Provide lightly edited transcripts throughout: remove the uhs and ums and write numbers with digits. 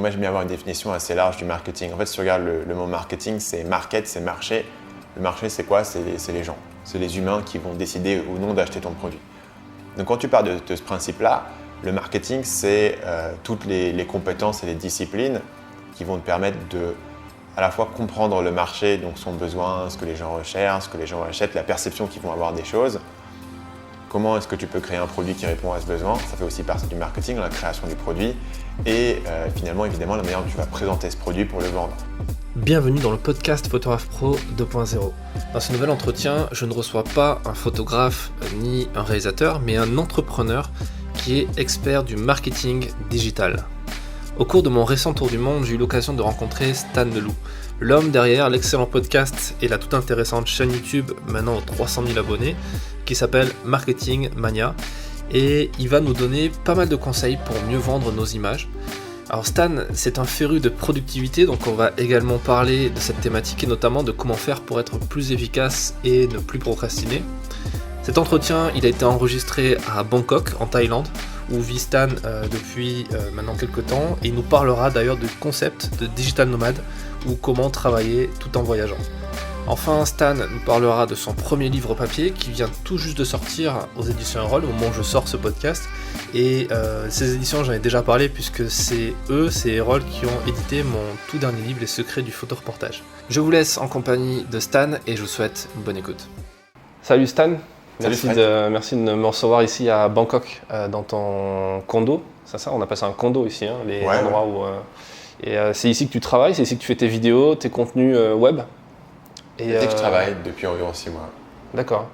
moi j'aime bien avoir une définition assez large du marketing. En fait, si tu regardes le mot marketing, c'est market, c'est marché. Le marché, c'est quoi? C'est les gens, c'est les humains qui vont décider ou non d'acheter ton produit. Donc quand tu parles de ce principe-là, le marketing, c'est toutes les compétences et les disciplines qui vont te permettre de à la fois comprendre le marché, donc son besoin, ce que les gens recherchent, ce que les gens achètent, la perception qu'ils vont avoir des choses. Comment est-ce que tu peux créer un produit qui répond à ce besoin? Ça fait aussi partie du marketing, la création du produit. Et finalement, évidemment, la manière dont tu vas présenter ce produit pour le vendre. Bienvenue dans le podcast Photographe Pro 2.0. Dans ce nouvel entretien, je ne reçois pas un photographe ni un réalisateur, mais un entrepreneur qui est expert du marketing digital. Au cours de mon récent tour du monde, j'ai eu l'occasion de rencontrer Stan Leloup, l'homme derrière l'excellent podcast et la toute intéressante chaîne YouTube, maintenant aux 300 000 abonnés, qui s'appelle Marketing Mania. Et il va nous donner pas mal de conseils pour mieux vendre nos images. Alors Stan, c'est un féru de productivité, donc on va également parler de cette thématique et notamment de comment faire pour être plus efficace et ne plus procrastiner. Cet entretien, il a été enregistré à Bangkok, en Thaïlande, où vit Stan depuis maintenant quelques temps, et il nous parlera d'ailleurs du concept de digital nomade, ou comment travailler tout en voyageant. Enfin, Stan nous parlera de son premier livre papier qui vient tout juste de sortir aux éditions Erol au moment où je sors ce podcast. Et ces éditions, j'en ai déjà parlé puisque c'est Erol qui ont édité mon tout dernier livre, Les secrets du photoreportage. Je vous laisse en compagnie de Stan et je vous souhaite une bonne écoute. Salut Stan, merci de me recevoir ici à Bangkok dans ton condo. C'est ça, on appelle ça un condo ici, hein, les endroits où... c'est ici que tu travailles, c'est ici que tu fais tes vidéos, tes contenus web. Et dès que je travaille depuis environ 6 mois. D'accord.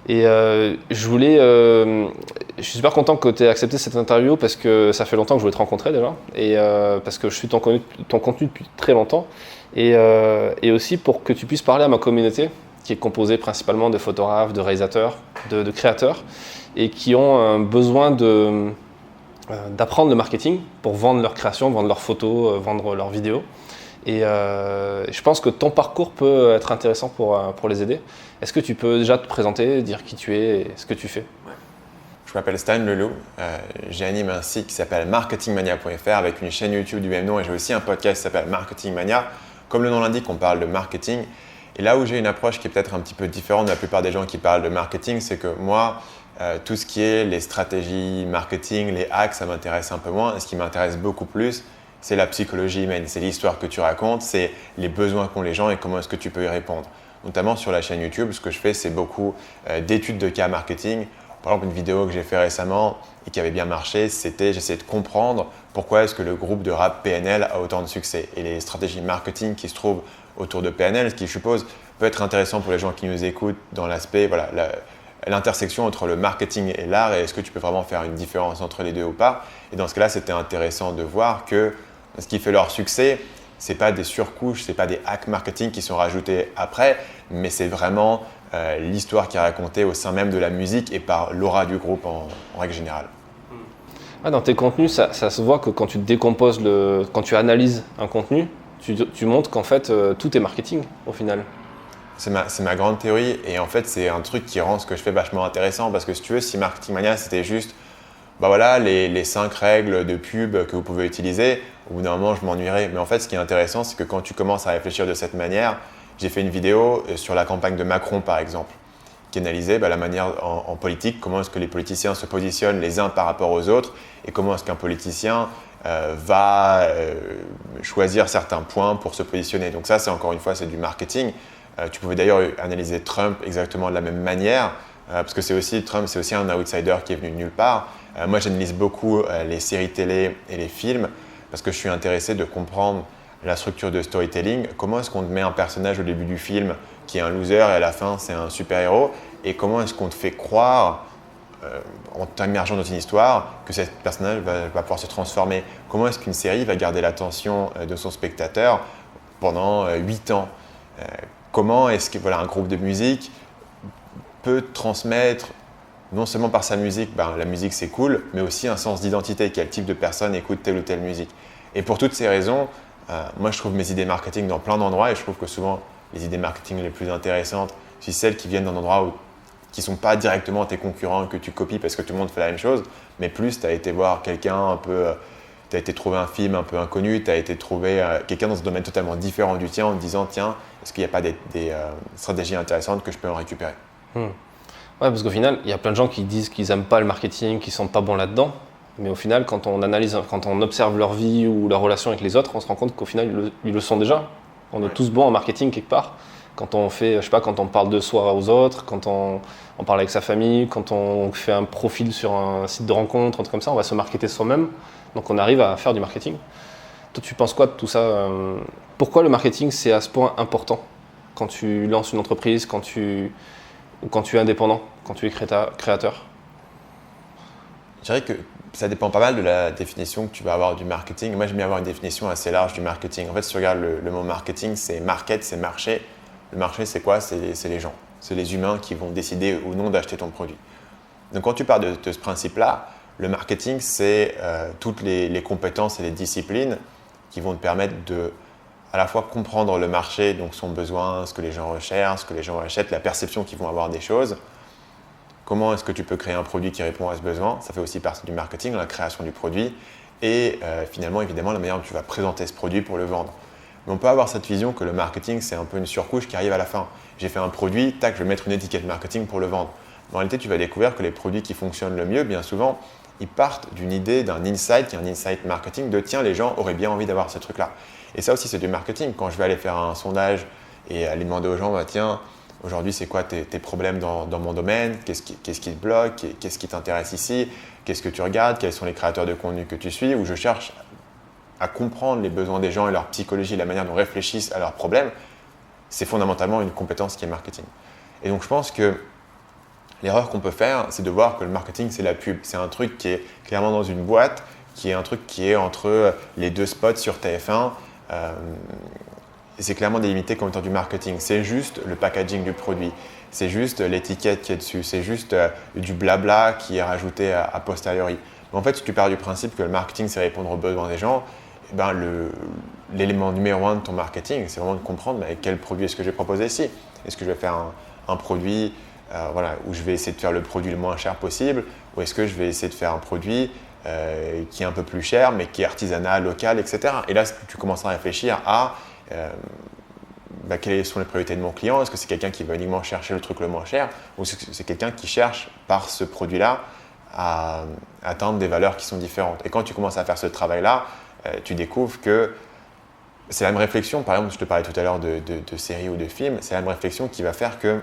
Et je suis super content que tu aies accepté cette interview parce que ça fait longtemps que je voulais te rencontrer déjà. Et parce que je suis ton contenu depuis très longtemps. Et aussi pour que tu puisses parler à ma communauté qui est composée principalement de photographes, de réalisateurs, de créateurs et qui ont un besoin d'apprendre le marketing pour vendre leurs créations, vendre leurs photos, vendre leurs vidéos. Et je pense que ton parcours peut être intéressant pour les aider. Est-ce que tu peux déjà te présenter, dire qui tu es et ce que tu fais? Je m'appelle Stan Leloup, j'anime un site qui s'appelle marketingmania.fr avec une chaîne YouTube du même nom et j'ai aussi un podcast qui s'appelle Marketing Mania. Comme le nom l'indique, on parle de marketing. Et là où j'ai une approche qui est peut-être un petit peu différente de la plupart des gens qui parlent de marketing, c'est que moi, tout ce qui est les stratégies marketing, les hacks, ça m'intéresse un peu moins. Et ce qui m'intéresse beaucoup plus, c'est la psychologie humaine, c'est l'histoire que tu racontes, c'est les besoins qu'ont les gens et comment est-ce que tu peux y répondre. Notamment sur la chaîne YouTube, ce que je fais, c'est beaucoup d'études de cas marketing. Par exemple, une vidéo que j'ai fait récemment et qui avait bien marché, c'était j'essayais de comprendre pourquoi est-ce que le groupe de rap PNL a autant de succès et les stratégies marketing qui se trouvent autour de PNL, ce qui, je suppose, peut être intéressant pour les gens qui nous écoutent dans l'aspect, l'intersection entre le marketing et l'art et est-ce que tu peux vraiment faire une différence entre les deux ou pas. Et dans ce cas-là, c'était intéressant de voir que ce qui fait leur succès, ce n'est pas des surcouches, ce n'est pas des hacks marketing qui sont rajoutés après, mais c'est vraiment l'histoire qui est racontée au sein même de la musique et par l'aura du groupe en règle générale. Dans tes contenus, ça se voit que quand tu décomposes, quand tu analyses un contenu, tu montres qu'en fait tout est marketing au final. C'est ma grande théorie et en fait c'est un truc qui rend ce que je fais vachement intéressant parce que si tu veux, si Marketing Mania c'était juste les 5 règles de pub que vous pouvez utiliser, au bout d'un moment je m'ennuierais. Mais en fait ce qui est intéressant c'est que quand tu commences à réfléchir de cette manière, j'ai fait une vidéo sur la campagne de Macron par exemple, qui analysait la manière en politique, comment est-ce que les politiciens se positionnent les uns par rapport aux autres et comment est-ce qu'un politicien va choisir certains points pour se positionner. Donc ça c'est encore une fois c'est du marketing. Tu pouvais d'ailleurs analyser Trump exactement de la même manière, parce que Trump, c'est aussi un outsider qui est venu de nulle part. Moi, j'analyse beaucoup les séries télé et les films, parce que je suis intéressé de comprendre la structure de storytelling. Comment est-ce qu'on te met un personnage au début du film qui est un loser et à la fin, c'est un super-héros? Et comment est-ce qu'on te fait croire, en t'immergeant dans une histoire, que ce personnage va pouvoir se transformer? Comment est-ce qu'une série va garder l'attention de son spectateur pendant 8 ans? Comment est-ce qu'un groupe de musique peut transmettre, non seulement par sa musique, la musique c'est cool, mais aussi un sens d'identité, quel type de personne écoute telle ou telle musique. Et pour toutes ces raisons, moi je trouve mes idées marketing dans plein d'endroits et je trouve que souvent les idées marketing les plus intéressantes, c'est celles qui viennent d'un endroit qui ne sont pas directement tes concurrents que tu copies parce que tout le monde fait la même chose, mais plus tu as été voir quelqu'un un peu tu as été trouver un film un peu inconnu, tu as été trouver quelqu'un dans un domaine totalement différent du tien en te disant tiens, est-ce qu'il n'y a pas des stratégies intéressantes que je peux en récupérer? Ouais, parce qu'au final, il y a plein de gens qui disent qu'ils n'aiment pas le marketing, qu'ils ne sont pas bons là-dedans. Mais au final, quand on analyse, quand on observe leur vie ou leur relation avec les autres, on se rend compte qu'au final, ils le sont déjà. On est tous bons en marketing quelque part. Quand on fait, je sais pas, quand on parle de soi aux autres, quand on parle avec sa famille, quand on fait un profil sur un site de rencontre, un truc comme ça, on va se marketer soi-même. Donc on arrive à faire du marketing. Toi, tu penses quoi de tout ça? Pourquoi le marketing, c'est à ce point important quand tu lances une entreprise, quand tu es indépendant, quand tu es créateur? Je dirais que ça dépend pas mal de la définition que tu vas avoir du marketing. Moi, j'aime bien avoir une définition assez large du marketing. En fait, si tu regardes le mot marketing, c'est market, c'est marché. Le marché, c'est quoi? C'est les gens. C'est les humains qui vont décider ou non d'acheter ton produit. Donc, quand tu pars de ce principe-là, le marketing, c'est toutes les compétences et les disciplines qui vont te permettre de à la fois comprendre le marché, donc son besoin, ce que les gens recherchent, ce que les gens achètent, la perception qu'ils vont avoir des choses. Comment est-ce que tu peux créer un produit qui répond à ce besoin? Ça fait aussi partie du marketing, la création du produit. Et finalement, évidemment, la manière dont tu vas présenter ce produit pour le vendre. Mais on peut avoir cette vision que le marketing, c'est un peu une surcouche qui arrive à la fin. J'ai fait un produit, tac, je vais mettre une étiquette marketing pour le vendre. Mais en réalité, tu vas découvrir que les produits qui fonctionnent le mieux, bien souvent, ils partent d'une idée, d'un insight, qui est un insight marketing, de tiens, les gens auraient bien envie d'avoir ce truc-là. Et ça aussi, c'est du marketing. Quand je vais aller faire un sondage et aller demander aux gens, bah, tiens, aujourd'hui, c'est quoi tes problèmes dans mon domaine? Qu'est-ce qui te bloque? Qu'est-ce qui t'intéresse ici? Qu'est-ce que tu regardes? Quels sont les créateurs de contenu que tu suis? Où je cherche à comprendre les besoins des gens et leur psychologie, la manière dont ils réfléchissent à leurs problèmes. C'est fondamentalement une compétence qui est marketing. Et donc, je pense que l'erreur qu'on peut faire, c'est de voir que le marketing, c'est la pub. C'est un truc qui est clairement dans une boîte, qui est un truc qui est entre les deux spots sur TF1. C'est clairement délimité comme étant du marketing. C'est juste le packaging du produit. C'est juste l'étiquette qui est dessus. C'est juste du blabla qui est rajouté a posteriori. Mais en fait, si tu pars du principe que le marketing, c'est répondre aux besoins des gens, eh ben, l'élément numéro 1 de ton marketing, c'est vraiment de comprendre quel produit est-ce que je vais proposer ici. Est-ce que je vais faire un produit où je vais essayer de faire le produit le moins cher possible, ou est-ce que je vais essayer de faire un produit qui est un peu plus cher, mais qui est artisanal, local, etc. Et là, tu commenceras à réfléchir à quelles sont les priorités de mon client. Est-ce que c'est quelqu'un qui va uniquement chercher le truc le moins cher, ou est-ce que c'est quelqu'un qui cherche par ce produit-là à atteindre des valeurs qui sont différentes. Et quand tu commences à faire ce travail-là, tu découvres que c'est la même réflexion. Par exemple, je te parlais tout à l'heure de séries ou de films, c'est la même réflexion qui va faire que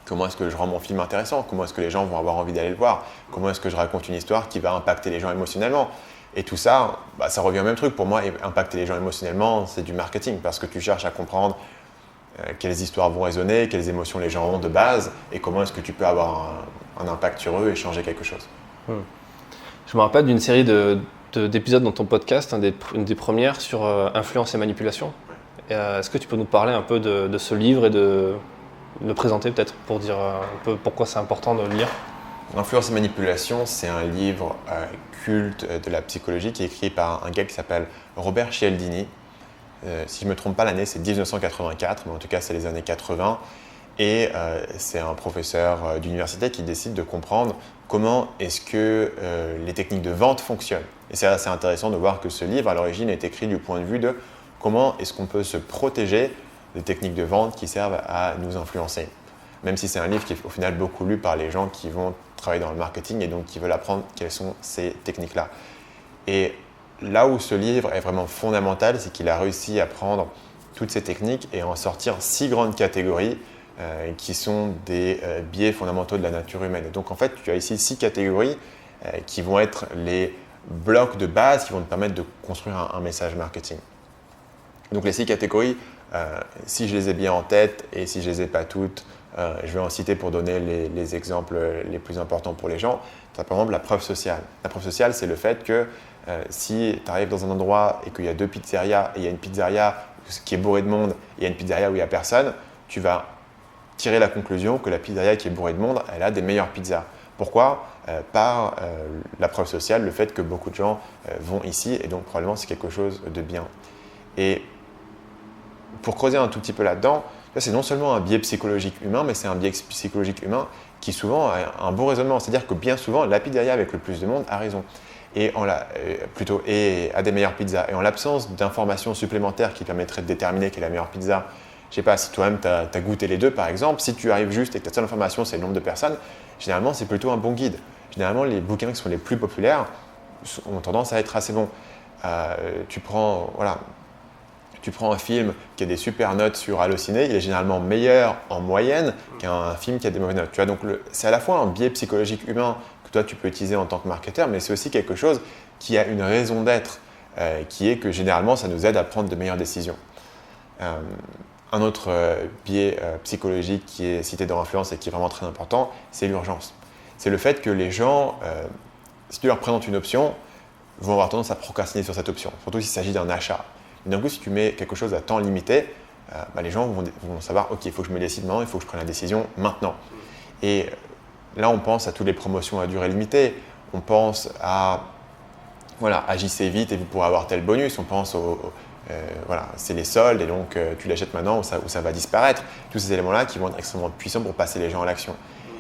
comment est-ce que je rends mon film intéressant? Comment est-ce que les gens vont avoir envie d'aller le voir? Comment est-ce que je raconte une histoire qui va impacter les gens émotionnellement? Et tout ça, ça revient au même truc. Pour moi, impacter les gens émotionnellement, c'est du marketing parce que tu cherches à comprendre quelles histoires vont résonner, quelles émotions les gens ont de base et comment est-ce que tu peux avoir un impact sur eux et changer quelque chose. Je me rappelle d'une série d'épisodes dans ton podcast, une des premières sur influence et manipulation. Est-ce que tu peux nous parler un peu de ce livre et de le présenter peut-être pour dire un peu pourquoi c'est important de le lire? L'influence et manipulation, c'est un livre culte de la psychologie qui est écrit par un gars qui s'appelle Robert Cialdini. Si je ne me trompe pas, l'année c'est 1984, mais en tout cas c'est les années 80. Et c'est un professeur d'université qui décide de comprendre comment est-ce que les techniques de vente fonctionnent. Et c'est assez intéressant de voir que ce livre, à l'origine, est écrit du point de vue de comment est-ce qu'on peut se protéger des techniques de vente qui servent à nous influencer. Même si c'est un livre qui est au final beaucoup lu par les gens qui vont travailler dans le marketing et donc qui veulent apprendre quelles sont ces techniques-là. Et là où ce livre est vraiment fondamental, c'est qu'il a réussi à prendre toutes ces techniques et à en sortir 6 grandes catégories qui sont des biais fondamentaux de la nature humaine. Et donc en fait, tu as ici 6 catégories qui vont être les blocs de base qui vont te permettre de construire un message marketing. Donc les 6 catégories, si je les ai bien en tête et si je ne les ai pas toutes, je vais en citer pour donner les exemples les plus importants pour les gens. Par exemple, la preuve sociale. La preuve sociale, c'est le fait que si tu arrives dans un endroit et qu'il y a 2 pizzerias et il y a une pizzeria qui est bourrée de monde et il y a une pizzeria où il n'y a personne, tu vas tirer la conclusion que la pizzeria qui est bourrée de monde, elle a des meilleures pizzas. Pourquoi? Par la preuve sociale, le fait que beaucoup de gens vont ici et donc probablement c'est quelque chose de bien. Et pour creuser un tout petit peu là-dedans, c'est non seulement un biais psychologique humain, mais c'est un biais psychologique humain qui souvent a un bon raisonnement. C'est-à-dire que bien souvent, la pizzeria avec le plus de monde a raison. et à des meilleures pizzas. Et en l'absence d'informations supplémentaires qui permettraient de déterminer quelle est la meilleure pizza, je sais pas, si toi-même tu as goûté les deux par exemple, si tu arrives juste et que ta seule information c'est le nombre de personnes, généralement c'est plutôt un bon guide. Généralement les bouquins qui sont les plus populaires ont tendance à être assez bons. Tu prends un film qui a des super notes sur Allociné, il est généralement meilleur en moyenne qu'un film qui a des mauvaises notes. Tu vois, donc c'est à la fois un biais psychologique humain que toi tu peux utiliser en tant que marketeur, mais c'est aussi quelque chose qui a une raison d'être, qui est que généralement ça nous aide à prendre de meilleures décisions. Un autre biais psychologique qui est cité dans l'influence et qui est vraiment très important, c'est l'urgence. C'est le fait que les gens, si tu leur présentes une option, vont avoir tendance à procrastiner sur cette option, surtout s'il s'agit d'un achat. Et d'un coup, si tu mets quelque chose à temps limité, les gens vont savoir, ok, il faut que je me décide maintenant, il faut que je prenne la décision maintenant. Et là, on pense à toutes les promotions à durée limitée, on pense à, agissez vite et vous pourrez avoir tel bonus, on pense c'est les soldes et donc tu l'achètes maintenant ou ça va disparaître. Tous ces éléments-là qui vont être extrêmement puissants pour passer les gens à l'action.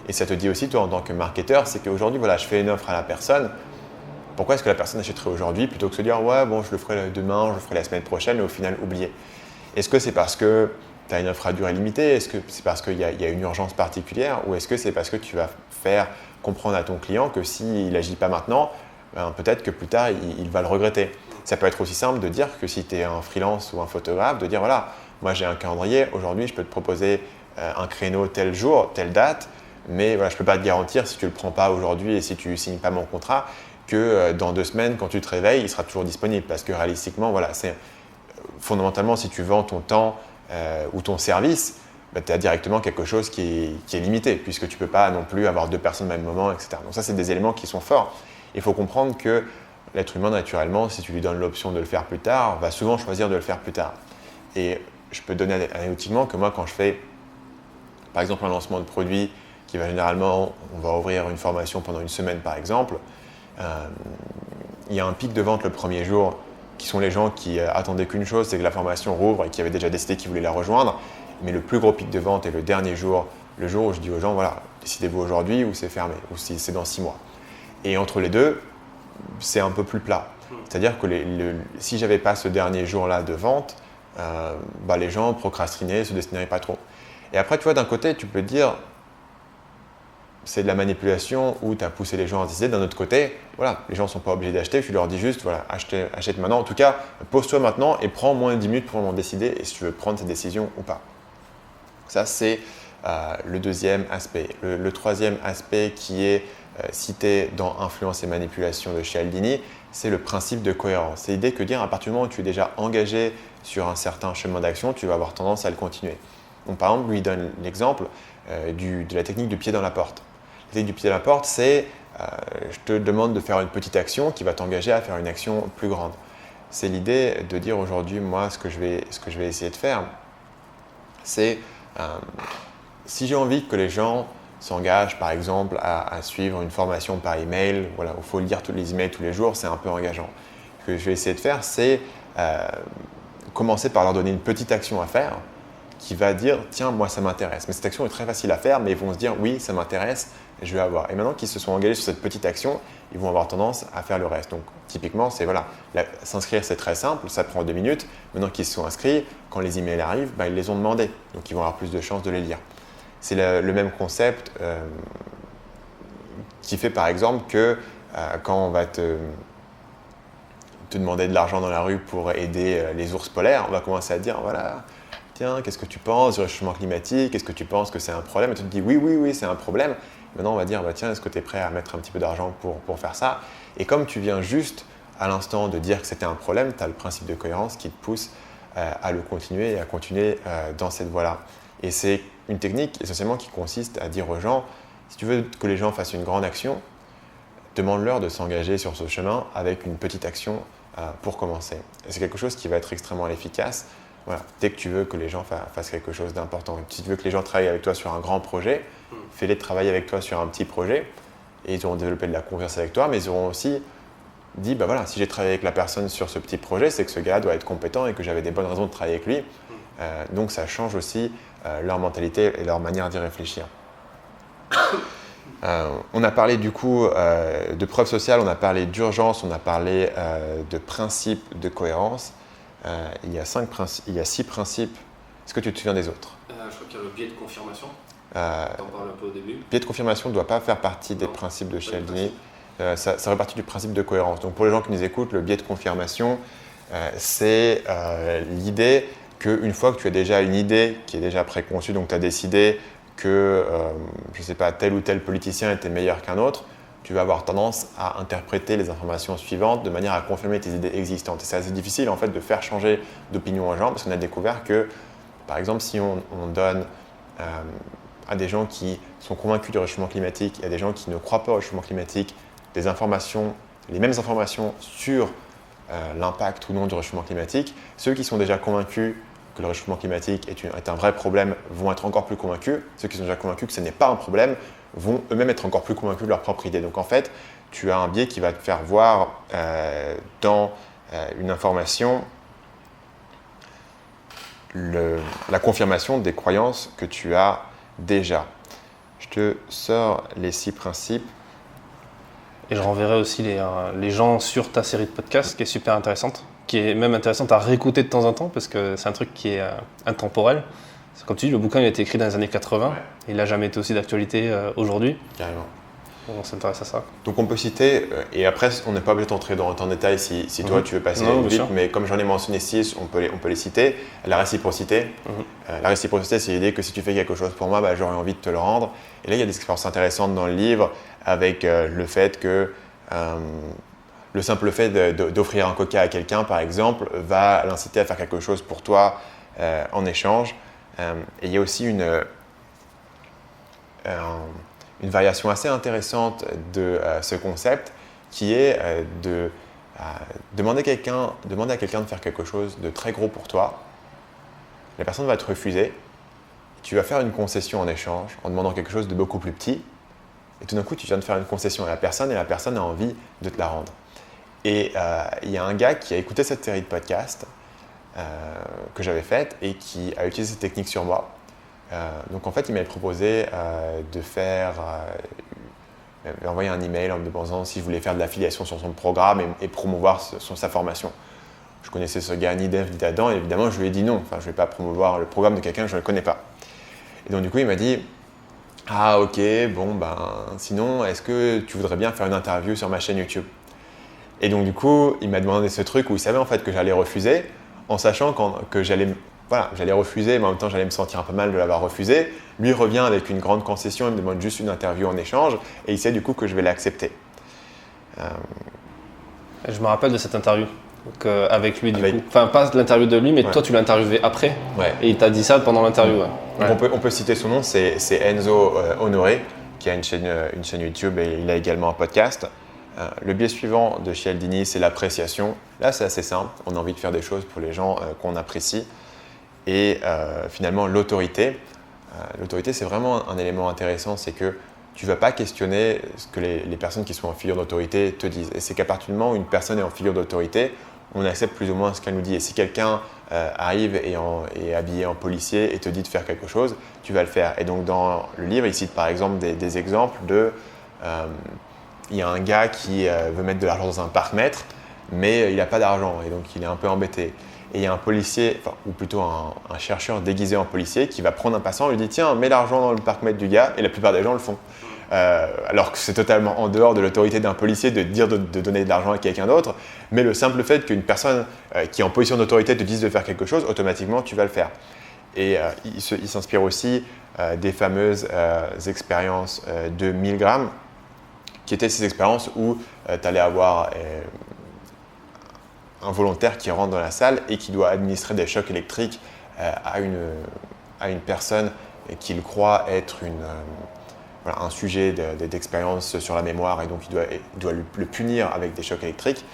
Et ça te dit aussi, toi, en tant que marketeur, c'est qu'aujourd'hui, je fais une offre à la personne. Pourquoi est-ce que la personne achèterait aujourd'hui plutôt que de se dire je le ferai demain, je le ferai la semaine prochaine et au final oublier? Est-ce que c'est parce que tu as une offre à durée limitée? Est-ce que c'est parce qu'il y a une urgence particulière? Ou est-ce que c'est parce que tu vas faire comprendre à ton client que s'il n'agit pas maintenant, peut-être que plus tard, il va le regretter? Ça peut être aussi simple de dire que si tu es un freelance ou un photographe, de dire moi j'ai un calendrier, aujourd'hui je peux te proposer un créneau tel jour, telle date, mais je ne peux pas te garantir si tu ne le prends pas aujourd'hui et si tu ne signes pas mon contrat, que dans 2 semaines, quand tu te réveilles, il sera toujours disponible. Parce que réalistiquement, c'est fondamentalement, si tu vends ton temps ou ton service, tu as directement quelque chose qui est limité, puisque tu ne peux pas non plus avoir 2 personnes au même moment, etc. Donc ça, c'est des éléments qui sont forts. Il faut comprendre que l'être humain, naturellement, si tu lui donnes l'option de le faire plus tard, va souvent choisir de le faire plus tard. Et je peux te donner anecdotiquement que moi, quand je fais, par exemple, un lancement de produit qui va généralement, on va ouvrir une formation pendant 1 semaine, par exemple, il y a un pic de vente le premier jour qui sont les gens qui attendaient qu'une chose, c'est que la formation rouvre et qui avaient déjà décidé qu'ils voulaient la rejoindre. Mais le plus gros pic de vente est le dernier jour, le jour où je dis aux gens, décidez-vous aujourd'hui ou c'est fermé, ou si c'est dans 6 mois. Et entre les deux, c'est un peu plus plat. C'est-à-dire que si j'avais pas ce dernier jour-là de vente, les gens procrastinaient, se destineraient pas trop. Et après, tu vois, d'un côté, tu peux te dire, c'est de la manipulation où tu as poussé les gens à décider. D'un autre côté, les gens ne sont pas obligés d'acheter. Tu leur dis juste, achète maintenant. En tout cas, pose-toi maintenant et prends moins de 10 minutes pour en décider et si tu veux prendre cette décision ou pas. Ça, c'est le deuxième aspect. Le troisième aspect qui est cité dans Influence et manipulation de Cialdini, c'est le principe de cohérence. C'est l'idée que à partir du moment où tu es déjà engagé sur un certain chemin d'action, tu vas avoir tendance à le continuer. Donc, par exemple, lui donne l'exemple de la technique du pied dans la porte. La technique du pied dans la porte, c'est je te demande de faire une petite action qui va t'engager à faire une action plus grande. C'est l'idée de dire aujourd'hui, moi, ce que je vais essayer de faire, c'est si j'ai envie que les gens s'engagent, par exemple, à suivre une formation par email, où il faut lire tous les emails tous les jours, c'est un peu engageant. Ce que je vais essayer de faire, c'est commencer par leur donner une petite action à faire qui va dire « tiens, moi ça m'intéresse ». Mais cette action est très facile à faire, mais ils vont se dire « oui, ça m'intéresse, je vais avoir ». Et maintenant qu'ils se sont engagés sur cette petite action, ils vont avoir tendance à faire le reste. Donc typiquement, c'est s'inscrire c'est très simple, ça prend 2 minutes. Maintenant qu'ils se sont inscrits, quand les emails arrivent, ils les ont demandés. Donc ils vont avoir plus de chances de les lire. C'est le même concept qui fait par exemple que quand on va te demander de l'argent dans la rue pour aider les ours polaires, on va commencer à dire tiens, qu'est-ce que tu penses du réchauffement climatique? Est-ce que tu penses que c'est un problème? Et tu te dis oui, c'est un problème. Maintenant, on va dire tiens, est-ce que tu es prêt à mettre un petit peu d'argent pour faire ça? Et comme tu viens juste à l'instant de dire que c'était un problème, tu as le principe de cohérence qui te pousse à le continuer et à continuer dans cette voie-là. Et c'est une technique essentiellement qui consiste à dire aux gens, si tu veux que les gens fassent une grande action, demande-leur de s'engager sur ce chemin avec une petite action pour commencer. Et c'est quelque chose qui va être extrêmement efficace. Dès que tu veux que les gens fassent quelque chose d'important. Si tu veux que les gens travaillent avec toi sur un grand projet, fais-les travailler avec toi sur un petit projet et ils auront développé de la confiance avec toi, mais ils auront aussi dit, si j'ai travaillé avec la personne sur ce petit projet, c'est que ce gars doit être compétent et que j'avais des bonnes raisons de travailler avec lui. Donc ça change aussi leur mentalité et leur manière d'y réfléchir. On a parlé du coup de preuve sociale, on a parlé d'urgence, on a parlé de principe de cohérence. Il y a 6 principes. Est-ce que tu te souviens des autres? Je crois qu'il y a le biais de confirmation. Tu en parles un peu au début. Le biais de confirmation ne doit pas faire partie des principes de Cialdini. Ça fait partie du principe de cohérence. Donc pour les gens qui nous écoutent, le biais de confirmation, c'est l'idée qu'une fois que tu as déjà une idée qui est déjà préconçue, donc tu as décidé que, je ne sais pas, tel ou tel politicien était meilleur qu'un autre, tu vas avoir tendance à interpréter les informations suivantes de manière à confirmer tes idées existantes. Et c'est assez difficile en fait de faire changer d'opinion aux gens parce qu'on a découvert que, par exemple, si on donne à des gens qui sont convaincus du réchauffement climatique et à des gens qui ne croient pas au réchauffement climatique des informations, les mêmes informations sur l'impact ou non du réchauffement climatique, ceux qui sont déjà convaincus que le réchauffement climatique est un vrai problème vont être encore plus convaincus. Ceux qui sont déjà convaincus que ce n'est pas un problème vont eux-mêmes être encore plus convaincus de leur propre idée. Donc en fait, tu as un biais qui va te faire voir dans une information la confirmation des croyances que tu as déjà. Je te sors les 6 principes. Et je renverrai aussi les gens sur ta série de podcasts qui est super intéressante, qui est même intéressante à réécouter de temps en temps parce que c'est un truc qui est intemporel. Comme tu dis, le bouquin il a été écrit dans les années 80, ouais. Il n'a jamais été aussi d'actualité aujourd'hui. Carrément. On s'intéresse à ça. Donc on peut citer, et après on n'est pas obligé d'entrer dans en détail si toi tu veux passer vite, mais comme j'en ai mentionné 6, on peut les citer. La réciprocité. La réciprocité, c'est l'idée que si tu fais quelque chose pour moi, j'aurais envie de te le rendre. Et là il y a des expériences intéressantes dans le livre avec le fait que le simple fait d'offrir un coca à quelqu'un par exemple va l'inciter à faire quelque chose pour toi en échange. Et il y a aussi une variation assez intéressante de ce concept qui est de demander à quelqu'un de faire quelque chose de très gros pour toi. La personne va te refuser. Tu vas faire une concession en échange en demandant quelque chose de beaucoup plus petit. Et tout d'un coup, tu viens de faire une concession à la personne et la personne a envie de te la rendre. Et il y a un gars qui a écouté cette série de podcasts que j'avais faite et qui a utilisé cette technique sur moi. Donc en fait, il m'avait proposé d'envoyer un email en me demandant si je voulais faire de l'affiliation sur son programme et promouvoir sa formation. Je connaissais ce gars ni d'Ève ni d'Adam et évidemment je lui ai dit non. Enfin, je ne vais pas promouvoir le programme de quelqu'un que je ne connais pas. Et donc du coup, il m'a dit « Ah ok, bon sinon, est-ce que tu voudrais bien faire une interview sur ma chaîne YouTube ?» Et donc du coup, il m'a demandé ce truc où il savait en fait que j'allais refuser en sachant que j'allais refuser, mais en même temps j'allais me sentir un peu mal de l'avoir refusé. Lui revient avec une grande concession, il me demande juste une interview en échange et il sait du coup que je vais l'accepter. Je me rappelle de cette interview donc, avec lui du coup. Enfin pas l'interview de lui, mais toi tu l'as interviewé après et il t'a dit ça pendant l'interview. Donc, on peut citer son nom, c'est Enzo Honoré qui a une chaîne YouTube et il a également un podcast. Le biais suivant de Cialdini, c'est l'appréciation. Là, c'est assez simple. On a envie de faire des choses pour les gens qu'on apprécie. Et finalement, l'autorité. L'autorité, c'est vraiment un élément intéressant. C'est que tu ne vas pas questionner ce que les personnes qui sont en figure d'autorité te disent. Et c'est qu'à partir du moment où une personne est en figure d'autorité, on accepte plus ou moins ce qu'elle nous dit. Et si quelqu'un arrive et est habillé en policier et te dit de faire quelque chose, tu vas le faire. Et donc, dans le livre, il cite par exemple des exemples de... il y a un gars qui veut mettre de l'argent dans un parc-mètre, mais il n'a pas d'argent et donc il est un peu embêté. Et il y a un policier, ou plutôt un chercheur déguisé en policier qui va prendre un passant et lui dit « Tiens, mets l'argent dans le parc-mètre du gars » et la plupart des gens le font. Alors que c'est totalement en dehors de l'autorité d'un policier de dire de donner de l'argent à quelqu'un d'autre, mais le simple fait qu'une personne qui est en position d'autorité te dise de faire quelque chose, automatiquement tu vas le faire. Et il s'inspire aussi des fameuses expériences de Milgram, qui étaient ces expériences où tu allais avoir un volontaire qui rentre dans la salle et qui doit administrer des chocs électriques à une personne qu'il croit être un sujet d'expérience sur la mémoire et donc il doit le punir avec des chocs électriques.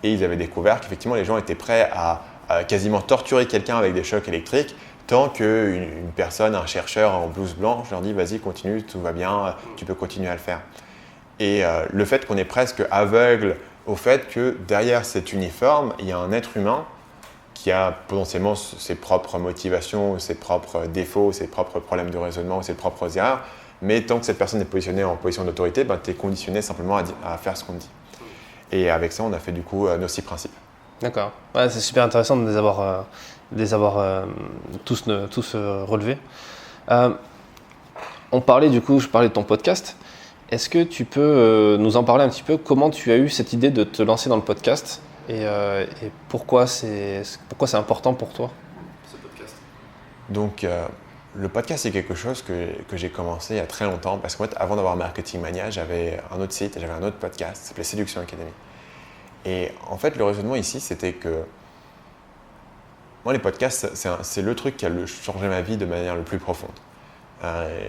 Et ils avaient découvert qu'effectivement les gens étaient prêts à quasiment torturer quelqu'un avec des chocs électriques tant qu'une personne, un chercheur en blouse blanche leur dit « Vas-y, continue, tout va bien, tu peux continuer à le faire ». Et le fait qu'on est presque aveugle au fait que derrière cet uniforme, il y a un être humain qui a potentiellement ses propres motivations, ses propres défauts, ses propres problèmes de raisonnement, ses propres erreurs, mais tant que cette personne est positionnée en position d'autorité, tu es conditionné simplement à faire ce qu'on te dit. Et avec ça, on a fait du coup nos 6 principes. D'accord. Ouais, c'est super intéressant de les avoir tous relevés. Je parlais de ton podcast. Est-ce que tu peux nous en parler un petit peu? Comment tu as eu cette idée de te lancer dans le podcast et pourquoi c'est important pour toi, ce podcast? Donc, le podcast, c'est quelque chose que j'ai commencé il y a très longtemps parce qu'en fait, avant d'avoir Marketing Mania, j'avais un autre site et j'avais un autre podcast qui s'appelait Séduction Academy. Et en fait, le raisonnement ici, c'était que moi, les podcasts, c'est le truc qui a changé ma vie de manière le plus profonde.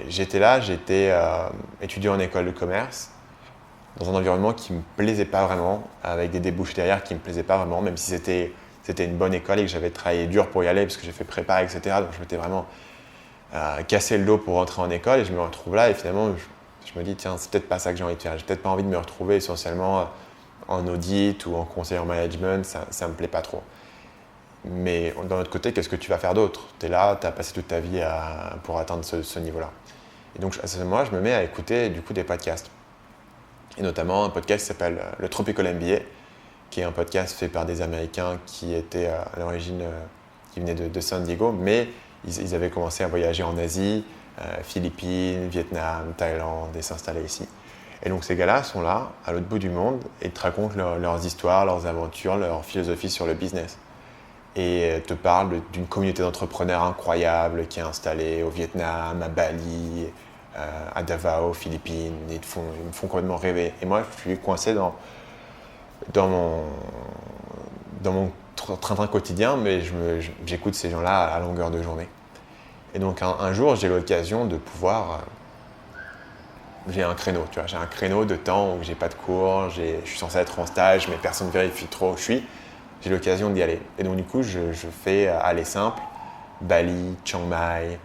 J'étais étudiant en école de commerce, dans un environnement qui ne me plaisait pas vraiment, avec des débouchés derrière qui ne me plaisaient pas vraiment, même si c'était une bonne école et que j'avais travaillé dur pour y aller, parce que j'ai fait prépa, etc. Donc je m'étais vraiment cassé le dos pour rentrer en école et je me retrouve là et finalement, je me dis, tiens, c'est peut-être pas ça que j'ai envie de faire. J'ai peut-être pas envie de me retrouver essentiellement en audit ou en conseil en management, ça ne me plaît pas trop. Mais d'un autre côté, qu'est-ce que tu vas faire d'autre? Tu es là, tu as passé toute ta vie pour atteindre ce niveau-là. Et donc, à ce moment-là, je me mets à écouter du coup des podcasts. Et notamment un podcast qui s'appelle le Tropical MBA, qui est un podcast fait par des Américains qui étaient à l'origine, qui venaient de San Diego, mais ils avaient commencé à voyager en Asie, Philippines, Vietnam, Thaïlande, et s'installer ici. Et donc ces gars-là sont là, à l'autre bout du monde, et te racontent leurs histoires, leurs aventures, leur philosophie sur le business. Et te parlent d'une communauté d'entrepreneurs incroyable qui est installée au Vietnam, à Bali, à Davao, aux Philippines. Ils me font complètement rêver. Et moi, je suis coincé dans mon train-train quotidien, mais j'écoute ces gens-là à longueur de journée. Et donc un jour, j'ai l'occasion de pouvoir... j'ai un créneau, tu vois, j'ai un créneau de temps où j'ai pas de cours, je suis censé être en stage, mais personne ne vérifie trop où je suis. J'ai l'occasion d'y aller. Et donc du coup, je fais aller simple, Bali, Chiang Mai,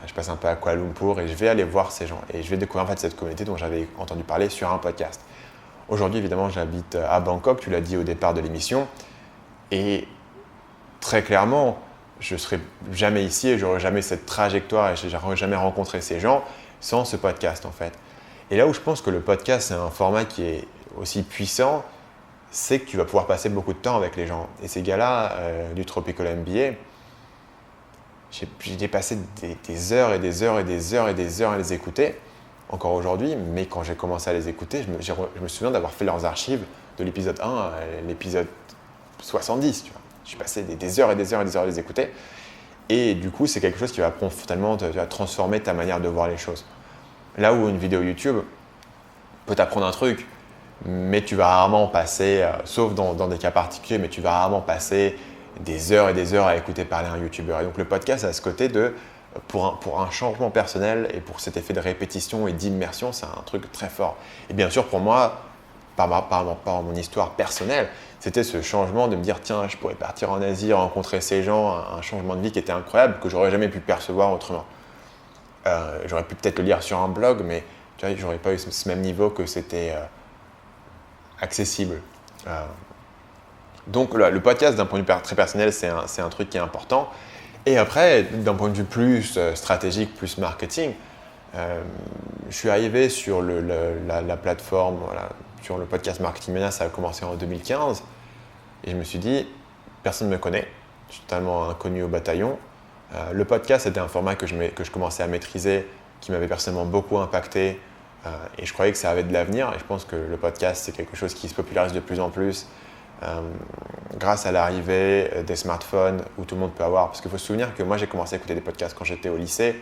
je passe un peu à Kuala Lumpur et je vais aller voir ces gens. Et je vais découvrir en fait cette communauté dont j'avais entendu parler sur un podcast. Aujourd'hui, évidemment, j'habite à Bangkok, tu l'as dit au départ de l'émission. Et très clairement, je ne serais jamais ici et je n'aurais jamais cette trajectoire et je n'aurais jamais rencontré ces gens sans ce podcast en fait. Et là où je pense que le podcast, c'est un format qui est aussi puissant, c'est que tu vas pouvoir passer beaucoup de temps avec les gens. Et ces gars-là, du Tropical MBA, j'ai passé des heures et des heures et des heures et des heures à les écouter, encore aujourd'hui, mais quand j'ai commencé à les écouter, je me souviens d'avoir fait leurs archives de l'épisode 1 à l'épisode 70. Tu vois. J'ai passé des heures et des heures et des heures à les écouter. Et du coup, c'est quelque chose qui va totalement transformer ta manière de voir les choses. Là où une vidéo YouTube peut t'apprendre un truc, mais tu vas rarement passer, sauf dans des cas particuliers, mais tu vas rarement passer des heures et des heures à écouter parler un YouTuber. Et donc le podcast a ce côté de, pour un changement personnel et pour cet effet de répétition et d'immersion, c'est un truc très fort. Et bien sûr, pour moi, par mon histoire personnelle, c'était ce changement de me dire, tiens, je pourrais partir en Asie, rencontrer ces gens, un changement de vie qui était incroyable, que j'aurais jamais pu percevoir autrement. J'aurais pu peut-être le lire sur un blog, mais tu vois, j'aurais pas eu ce même niveau que c'était accessible. Donc le podcast, d'un point de vue très personnel, c'est un truc qui est important. Et après, d'un point de vue plus stratégique, plus marketing, je suis arrivé sur la plateforme, voilà, sur le podcast Marketing Mania, ça a commencé en 2015. Et je me suis dit, personne ne me connaît, je suis totalement inconnu au bataillon. Le podcast, c'était un format que je commençais à maîtriser, qui m'avait personnellement beaucoup impacté. Et je croyais que ça avait de l'avenir. Et je pense que le podcast, c'est quelque chose qui se popularise de plus en plus grâce à l'arrivée des smartphones où tout le monde peut avoir. Parce qu'il faut se souvenir que moi, j'ai commencé à écouter des podcasts quand j'étais au lycée.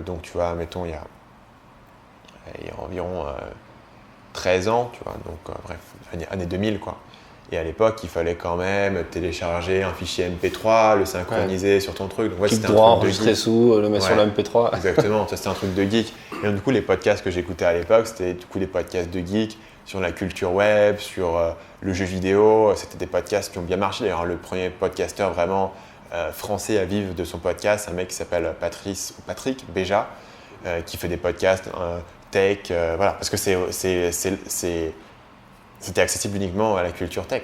Donc, tu vois, mettons, il y a environ 13 ans, tu vois. Donc, bref, année 2000, quoi. Et à l'époque, il fallait quand même télécharger un fichier MP3, le synchroniser sur ton truc. Donc, ouais, c'était un droit enregistré sous, le mettre sur le MP3. Exactement, ça c'était un truc de geek. Et donc, du coup, les podcasts que j'écoutais à l'époque, c'était du coup des podcasts de geek sur la culture web, sur le jeu vidéo. C'était des podcasts qui ont bien marché. D'ailleurs, le premier podcasteur vraiment français à vivre de son podcast, c'est un mec qui s'appelle Patrick Béja, qui fait des podcasts tech, voilà, parce que c'était accessible uniquement à la culture tech.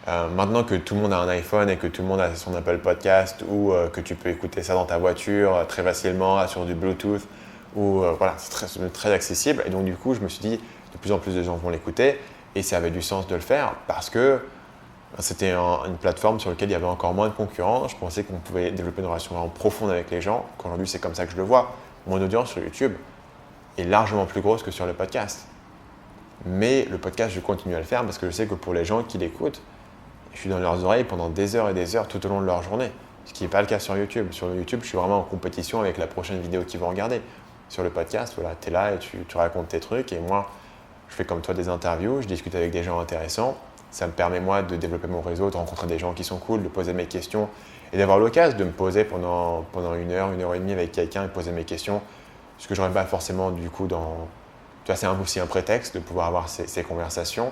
Maintenant que tout le monde a un iPhone et que tout le monde a son Apple Podcast ou que tu peux écouter ça dans ta voiture très facilement sur du Bluetooth, voilà, c'est très accessible. Et donc du coup, je me suis dit, de plus en plus de gens vont l'écouter et ça avait du sens de le faire parce que c'était une plateforme sur laquelle il y avait encore moins de concurrents. Je pensais qu'on pouvait développer une relation vraiment profonde avec les gens. Qu'aujourd'hui, c'est comme ça que je le vois. Mon audience sur YouTube est largement plus grosse que sur le podcast. Mais le podcast, je continue à le faire parce que je sais que pour les gens qui l'écoutent, je suis dans leurs oreilles pendant des heures et des heures tout au long de leur journée. Ce qui n'est pas le cas sur YouTube. Sur YouTube, je suis vraiment en compétition avec la prochaine vidéo qu'ils vont regarder. Sur le podcast, voilà, tu es là et tu racontes tes trucs. Et moi, je fais comme toi des interviews, je discute avec des gens intéressants. Ça me permet, moi, de développer mon réseau, de rencontrer des gens qui sont cool, de poser mes questions et d'avoir l'occasion de me poser pendant 1 heure et demie avec quelqu'un et poser mes questions. Ce que je n'aurais pas forcément, du coup, Tu vois, c'est aussi un prétexte de pouvoir avoir ces conversations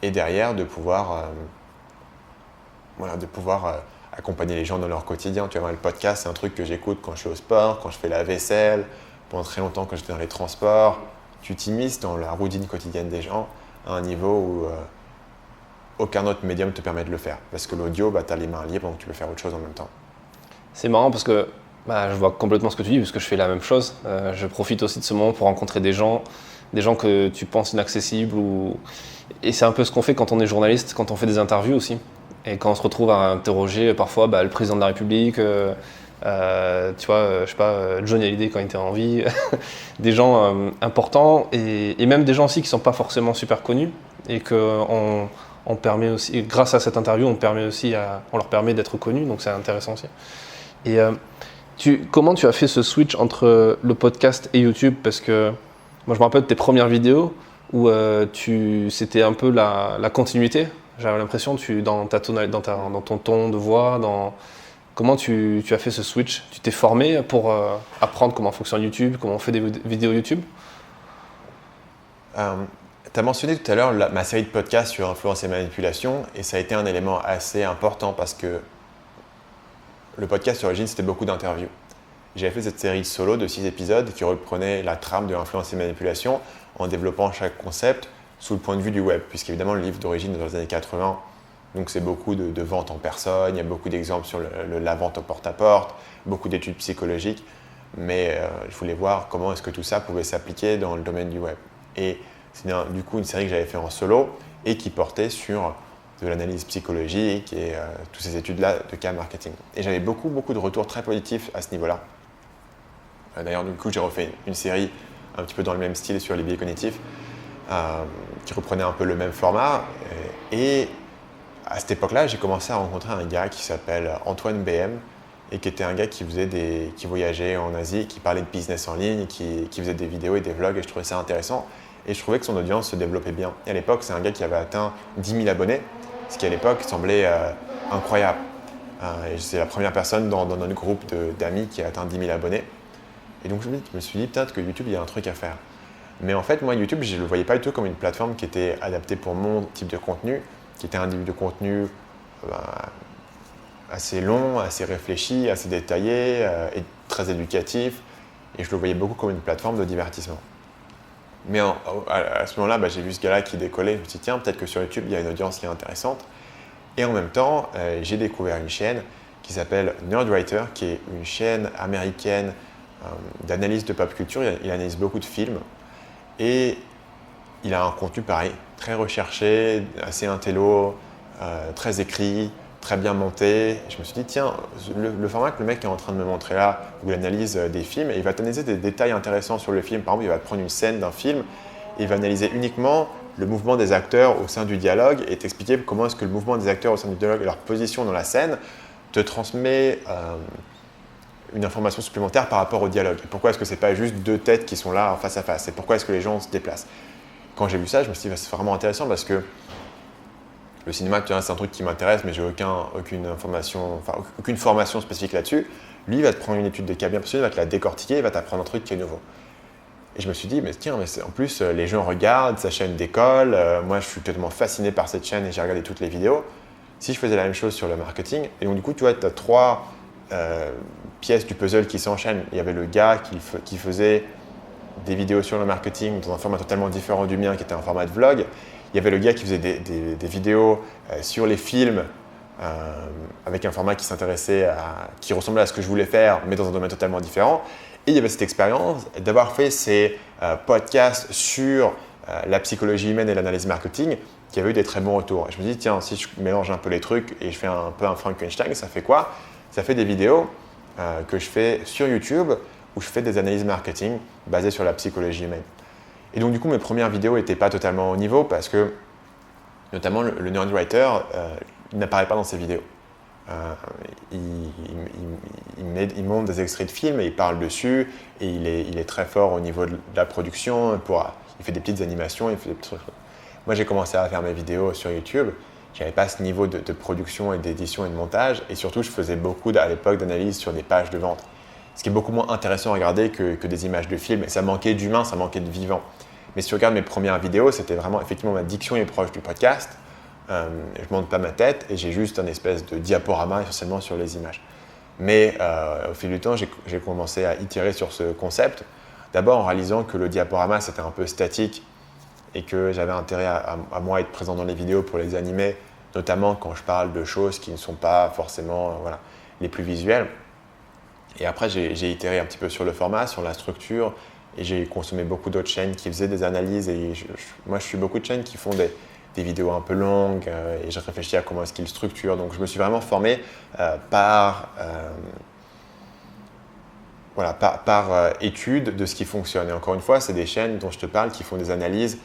et derrière de pouvoir accompagner les gens dans leur quotidien. Tu vois, le podcast, c'est un truc que j'écoute quand je suis au sport, quand je fais la vaisselle, pendant très longtemps quand j'étais dans les transports. Tu t'immisces dans la routine quotidienne des gens à un niveau où aucun autre médium ne te permet de le faire. Parce que l'audio, tu as les mains libres, donc tu peux faire autre chose en même temps. C'est marrant parce que je vois complètement ce que tu dis, parce que je fais la même chose. Je profite aussi de ce moment pour rencontrer des gens que tu penses inaccessibles. Et c'est un peu ce qu'on fait quand on est journaliste, quand on fait des interviews aussi. Et quand on se retrouve à interroger parfois le président de la République, tu vois, je sais pas, Johnny Hallyday quand il était en vie, des gens importants et même des gens aussi qui sont pas forcément super connus et qu'on permet aussi, grâce à cette interview, on leur permet d'être connus, donc c'est intéressant aussi. Et comment tu as fait ce switch entre le podcast et YouTube? Parce que moi je me rappelle de tes premières vidéos où c'était un peu la continuité. J'avais l'impression dans ton ton de voix, comment tu as fait ce switch? Tu t'es formé pour apprendre comment fonctionne YouTube, comment on fait des vidéos YouTube? Tu as mentionné tout à l'heure ma série de podcasts sur influence et manipulation et ça a été un élément assez important parce que le podcast, à l'origine, c'était beaucoup d'interviews. J'avais fait cette série solo de 6 épisodes qui reprenait la trame de l'influence et manipulation en développant chaque concept sous le point de vue du web, puisqu'évidemment le livre d'origine est dans les années 80, donc c'est beaucoup de ventes en personne, il y a beaucoup d'exemples sur la vente au porte-à-porte, beaucoup d'études psychologiques, mais je voulais voir comment est-ce que tout ça pouvait s'appliquer dans le domaine du web. Et c'est du coup une série que j'avais fait en solo et qui portait sur de l'analyse psychologique et toutes ces études-là de cas marketing. Et j'avais beaucoup de retours très positifs à ce niveau-là. D'ailleurs, du coup, j'ai refait une série un petit peu dans le même style sur les biais cognitifs qui reprenait un peu le même format. Et à cette époque-là, j'ai commencé à rencontrer un gars qui s'appelle Antoine BM et qui était un gars qui voyageait en Asie, qui parlait de business en ligne, qui faisait des vidéos et des vlogs et je trouvais ça intéressant. Et je trouvais que son audience se développait bien. Et à l'époque, c'est un gars qui avait atteint 10 000 abonnés, ce qui à l'époque semblait incroyable. Et c'est la première personne dans notre groupe d'amis qui a atteint 10 000 abonnés. Et donc je me suis dit peut-être que YouTube, il y a un truc à faire. Mais en fait, moi, YouTube, je ne le voyais pas du tout comme une plateforme qui était adaptée pour mon type de contenu, qui était un type de contenu assez long, assez réfléchi, assez détaillé et très éducatif. Et je le voyais beaucoup comme une plateforme de divertissement. Mais à ce moment-là, j'ai vu ce gars-là qui décollait. Je me suis dit, tiens, peut-être que sur YouTube, il y a une audience qui est intéressante. Et en même temps, j'ai découvert une chaîne qui s'appelle Nerdwriter, qui est une chaîne américaine d'analyse de pop culture. Il analyse beaucoup de films. Et il a un contenu pareil, très recherché, assez intello, très écrit, très bien monté. Et je me suis dit, tiens, le format que le mec est en train de me montrer là, où il analyse des films, et il va t'analyser des détails intéressants sur le film. Par exemple, il va te prendre une scène d'un film, et il va analyser uniquement le mouvement des acteurs au sein du dialogue et t'expliquer comment est-ce que le mouvement des acteurs au sein du dialogue et leur position dans la scène te transmet une information supplémentaire par rapport au dialogue. Et pourquoi est-ce que c'est pas juste deux têtes qui sont là face à face? Et pourquoi est-ce que les gens se déplacent? Quand j'ai vu ça, je me suis dit, c'est vraiment intéressant parce que le cinéma, tu vois, c'est un truc qui m'intéresse, mais j'ai aucune formation spécifique là-dessus. Lui, il va te prendre une étude de cas bien passionnée, il va te la décortiquer, il va t'apprendre un truc qui est nouveau. Et je me suis dit, mais tiens, en plus, les gens regardent, sa chaîne décolle. Moi, je suis totalement fasciné par cette chaîne et j'ai regardé toutes les vidéos. Si je faisais la même chose sur le marketing, et donc du coup, tu vois, tu as 3 pièces du puzzle qui s'enchaînent. Il y avait le gars qui faisait des vidéos sur le marketing dans un format totalement différent du mien, qui était un format de vlog. Il y avait le gars qui faisait des vidéos sur les films avec un format qui ressemblait à ce que je voulais faire, mais dans un domaine totalement différent. Et il y avait cette expérience d'avoir fait ces podcasts sur la psychologie humaine et l'analyse marketing qui avait eu des très bons retours. Et je me dis, tiens, si je mélange un peu les trucs et je fais un peu un Frankenstein, ça fait quoi? Ça fait des vidéos que je fais sur YouTube où je fais des analyses marketing basées sur la psychologie humaine. Et donc, du coup, mes premières vidéos n'étaient pas totalement au niveau parce que, notamment, le nerdwriter, il n'apparaît pas dans ses vidéos. Il montre des extraits de films et il parle dessus et il est très fort au niveau de la production. Il fait des petites animations, il fait des petits trucs. Moi, j'ai commencé à faire mes vidéos sur YouTube. Je n'avais pas ce niveau de production et d'édition et de montage. Et surtout, je faisais beaucoup à l'époque d'analyse sur des pages de vente. Ce qui est beaucoup moins intéressant à regarder que des images de films. Et ça manquait d'humain, ça manquait de vivant. Mais si tu regardes mes premières vidéos, c'était vraiment, effectivement, ma diction est proche du podcast. Je ne monte pas ma tête et j'ai juste un espèce de diaporama essentiellement sur les images. Mais au fil du temps, j'ai commencé à itérer sur ce concept. D'abord en réalisant que le diaporama, c'était un peu statique et que j'avais intérêt à moi être présent dans les vidéos pour les animer, notamment quand je parle de choses qui ne sont pas forcément les plus visuelles. Et après, j'ai itéré un petit peu sur le format, sur la structure, et j'ai consommé beaucoup d'autres chaînes qui faisaient des analyses. Et moi, je suis beaucoup de chaînes qui font des vidéos un peu longues, et je réfléchis à comment est-ce qu'ils structurent. Donc, je me suis vraiment formé par étude de ce qui fonctionne. Et encore une fois, c'est des chaînes dont je te parle qui font des analyses,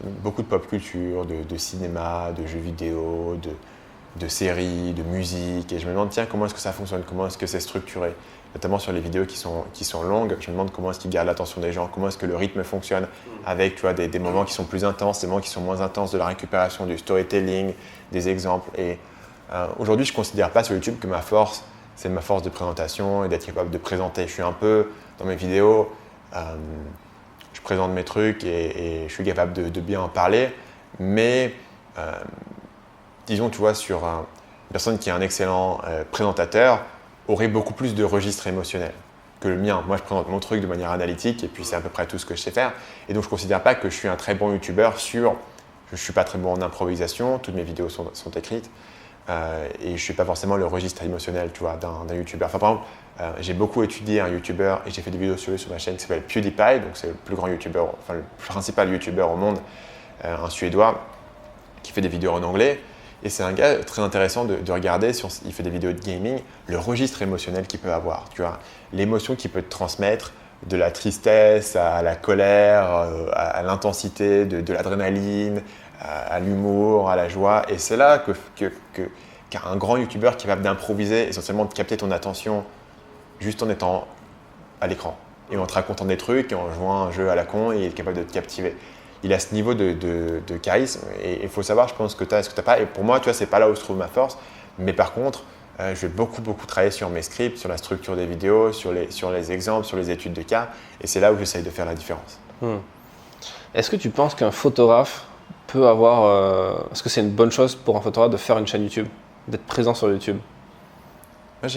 beaucoup de pop culture, de cinéma, de jeux vidéo, de séries, de musique. Et je me demande, tiens, comment est-ce que ça fonctionne? Comment est-ce que c'est structuré? Notamment sur les vidéos qui sont longues, je me demande comment est-ce qu'ils gardent l'attention des gens, comment est-ce que le rythme fonctionne avec des moments qui sont plus intenses, des moments qui sont moins intenses, de la récupération, du storytelling, des exemples. Et aujourd'hui, je ne considère pas sur YouTube que ma force, c'est ma force de présentation et d'être capable de présenter. Je suis un peu, dans mes vidéos, je présente mes trucs et je suis capable de bien en parler, mais disons, tu vois, sur une personne qui est un excellent présentateur, aurait beaucoup plus de registres émotionnels que le mien. Moi, je présente mon truc de manière analytique et puis c'est à peu près tout ce que je sais faire. Et donc, je ne considère pas que je suis un très bon youtubeur je ne suis pas très bon en improvisation, toutes mes vidéos sont écrites et je ne suis pas forcément le registre émotionnel, tu vois, d'un youtubeur. Enfin, par exemple, j'ai beaucoup étudié un youtubeur et j'ai fait des vidéos sur lui sur ma chaîne qui s'appelle PewDiePie, donc c'est le plus grand youtubeur, enfin le principal youtubeur au monde, un Suédois qui fait des vidéos en anglais. Et c'est un gars très intéressant de regarder, il fait des vidéos de gaming, le registre émotionnel qu'il peut avoir, tu vois, l'émotion qu'il peut te transmettre, de la tristesse à la colère, à l'intensité, de l'adrénaline, à l'humour, à la joie. Et c'est là qu'un grand youtubeur qui est capable d'improviser, essentiellement de capter ton attention juste en étant à l'écran et en te racontant des trucs et en jouant un jeu à la con, et il est capable de te captiver. Il a ce niveau de charisme et il faut savoir, je pense, ce que tu as et ce que tu n'as pas. Et pour moi, tu vois, c'est pas là où se trouve ma force. Mais par contre, je vais beaucoup travailler sur mes scripts, sur la structure des vidéos, sur les exemples, sur les études de cas. Et c'est là où j'essaye de faire la différence. Est-ce que tu penses qu'un photographe peut avoir… Est-ce que c'est une bonne chose pour un photographe de faire une chaîne YouTube, d'être présent sur YouTube? Moi,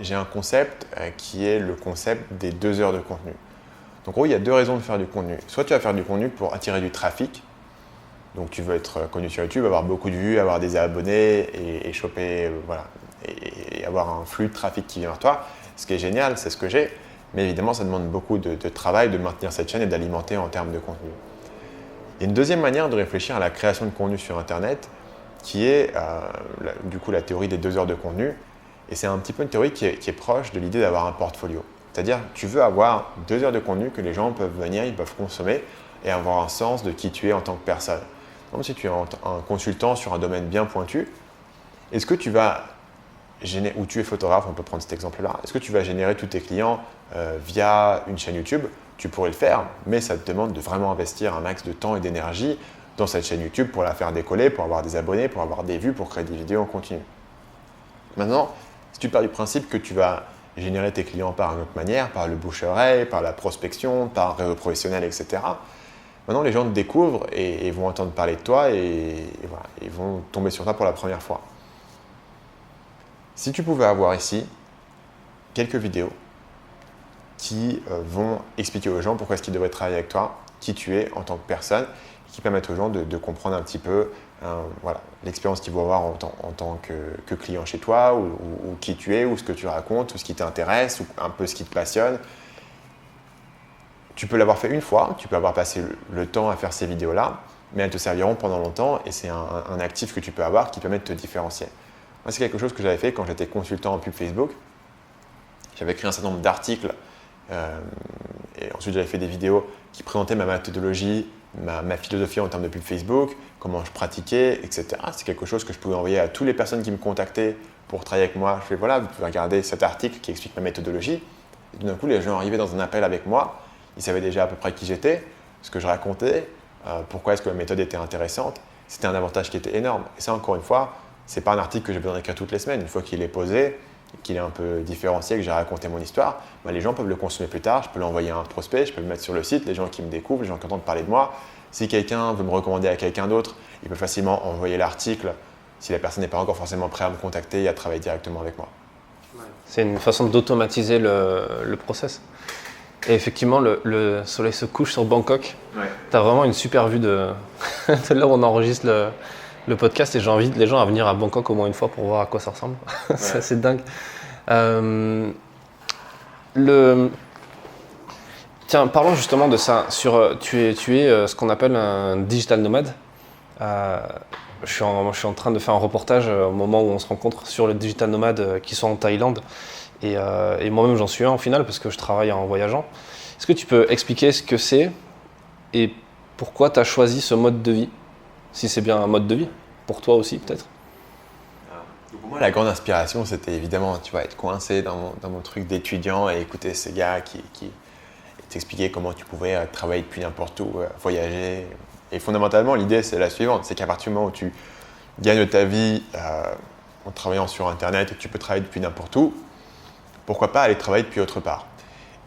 j'ai un concept qui est le concept des 2 heures de contenu. Donc, en gros, il y a 2 raisons de faire du contenu. Soit tu vas faire du contenu pour attirer du trafic. Donc, tu veux être connu sur YouTube, avoir beaucoup de vues, avoir des abonnés et choper, et avoir un flux de trafic qui vient vers toi. Ce qui est génial, c'est ce que j'ai. Mais évidemment, ça demande beaucoup de travail de maintenir cette chaîne et d'alimenter en termes de contenu. Il y a une deuxième manière de réfléchir à la création de contenu sur Internet qui est du coup la théorie des 2 heures de contenu. Et c'est un petit peu une théorie qui est proche de l'idée d'avoir un portfolio. C'est-à-dire, tu veux avoir 2 heures de contenu que les gens peuvent venir, ils peuvent consommer et avoir un sens de qui tu es en tant que personne. Comme si tu es un consultant sur un domaine bien pointu, est-ce que tu vas générer, ou tu es photographe, on peut prendre cet exemple-là, est-ce que tu vas générer tous tes clients via une chaîne YouTube? Tu pourrais le faire, mais ça te demande de vraiment investir un max de temps et d'énergie dans cette chaîne YouTube pour la faire décoller, pour avoir des abonnés, pour avoir des vues, pour créer des vidéos en continu. Maintenant, si tu pars du principe que tu vas générer tes clients par une autre manière, par le bouche-à-oreille, par la prospection, par un réseau professionnel, etc. Maintenant, les gens te découvrent et vont entendre parler de toi et ils vont tomber sur toi pour la première fois. Si tu pouvais avoir ici quelques vidéos qui vont expliquer aux gens pourquoi est-ce qu'ils devraient travailler avec toi, qui tu es en tant que personne, qui permettent aux gens de comprendre un petit peu voilà, l'expérience qu'ils vont avoir en tant que client chez toi, ou qui tu es, ou ce que tu racontes, ou ce qui t'intéresse, ou un peu ce qui te passionne. Tu peux l'avoir fait une fois, tu peux avoir passé le temps à faire ces vidéos-là, mais elles te serviront pendant longtemps et c'est un actif que tu peux avoir qui permet de te différencier. Moi, c'est quelque chose que j'avais fait quand j'étais consultant en pub Facebook. J'avais écrit un certain nombre d'articles et ensuite j'avais fait des vidéos qui présentaient ma méthodologie, ma philosophie en termes de pub Facebook, comment je pratiquais, etc. C'est quelque chose que je pouvais envoyer à toutes les personnes qui me contactaient pour travailler avec moi. Je fais voilà, vous pouvez regarder cet article qui explique ma méthodologie. Et tout d'un coup, les gens arrivaient dans un appel avec moi. Ils savaient déjà à peu près qui j'étais, ce que je racontais, pourquoi est-ce que ma méthode était intéressante. C'était un avantage qui était énorme. Et ça, encore une fois, ce n'est pas un article que j'ai besoin d'écrire toutes les semaines. Une fois qu'il est posé, qu'il est un peu différencié, que j'ai raconté mon histoire, les gens peuvent le consommer plus tard. Je peux l'envoyer à un prospect, je peux le mettre sur le site, les gens qui me découvrent, les gens qui entendent parler de moi. Si quelqu'un veut me recommander à quelqu'un d'autre, il peut facilement envoyer l'article si la personne n'est pas encore forcément prête à me contacter et à travailler directement avec moi. C'est une façon d'automatiser le process. Et effectivement, le soleil se couche sur Bangkok. Ouais. Tu as vraiment une super vue de là où on enregistre le podcast et j'invite les gens à venir à Bangkok au moins une fois pour voir à quoi ça ressemble. Ouais. C'est assez dingue. Tiens, parlons justement de ça. Tu es ce qu'on appelle un digital nomade. Je suis en train de faire un reportage au moment où on se rencontre sur le digital nomade qui sont en Thaïlande. Et moi-même, j'en suis un au final parce que je travaille en voyageant. Est-ce que tu peux expliquer ce que c'est et pourquoi tu as choisi ce mode de vie? Si c'est bien un mode de vie, pour toi aussi peut-être? Pour moi, la grande inspiration, c'était évidemment être coincé dans mon truc d'étudiant et écouter ces gars qui t'expliquaient comment tu pouvais travailler depuis n'importe où, voyager. Et fondamentalement, l'idée, c'est la suivante. C'est qu'à partir du moment où tu gagnes ta vie en travaillant sur Internet et que tu peux travailler depuis n'importe où, pourquoi pas aller travailler depuis autre part.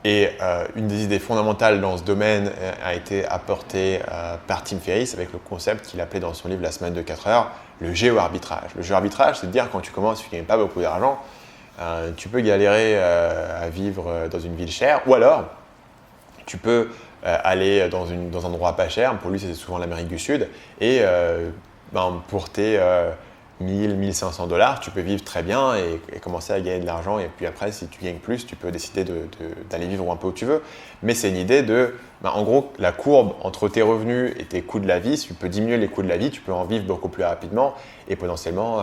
Et une des idées fondamentales dans ce domaine a été apportée par Tim Ferriss avec le concept qu'il appelait dans son livre La semaine de 4 heures, le géo-arbitrage. Le géo-arbitrage, c'est de dire quand tu commences, tu ne gagnes pas beaucoup d'argent, tu peux galérer à vivre dans une ville chère, ou alors tu peux aller dans un endroit pas cher, pour lui c'est souvent l'Amérique du Sud, et pour tes 1 500 $, tu peux vivre très bien et commencer à gagner de l'argent. Et puis après, si tu gagnes plus, tu peux décider d'aller vivre un peu où tu veux. Mais c'est une idée en gros, la courbe entre tes revenus et tes coûts de la vie, si tu peux diminuer les coûts de la vie, tu peux en vivre beaucoup plus rapidement et potentiellement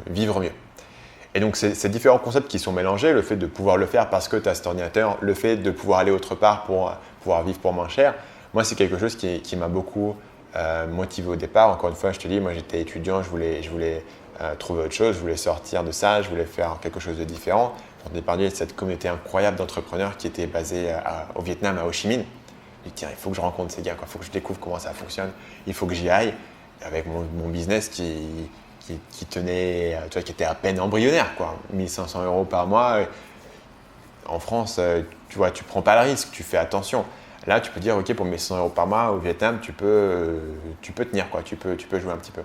vivre mieux. Et donc, c'est ces différents concepts qui sont mélangés, le fait de pouvoir le faire parce que tu as cet ordinateur, le fait de pouvoir aller autre part pour pouvoir vivre pour moins cher. Moi, c'est quelque chose qui m'a beaucoup motivé au départ. Encore une fois, je te dis, moi j'étais étudiant, je voulais trouver autre chose, je voulais sortir de ça, je voulais faire quelque chose de différent. J'entendais parler de cette communauté incroyable d'entrepreneurs qui était basée au Vietnam, à Ho Chi Minh. Je me dis, tiens, il faut que je rencontre ces gars, il faut que je découvre comment ça fonctionne, il faut que j'y aille avec mon business qui tenait, qui était à peine embryonnaire, 1 500 € par mois. En France, tu prends pas le risque, tu fais attention. Là, tu peux dire, ok, pour mes 100 € par mois au Vietnam, tu peux tenir, tu peux jouer un petit peu.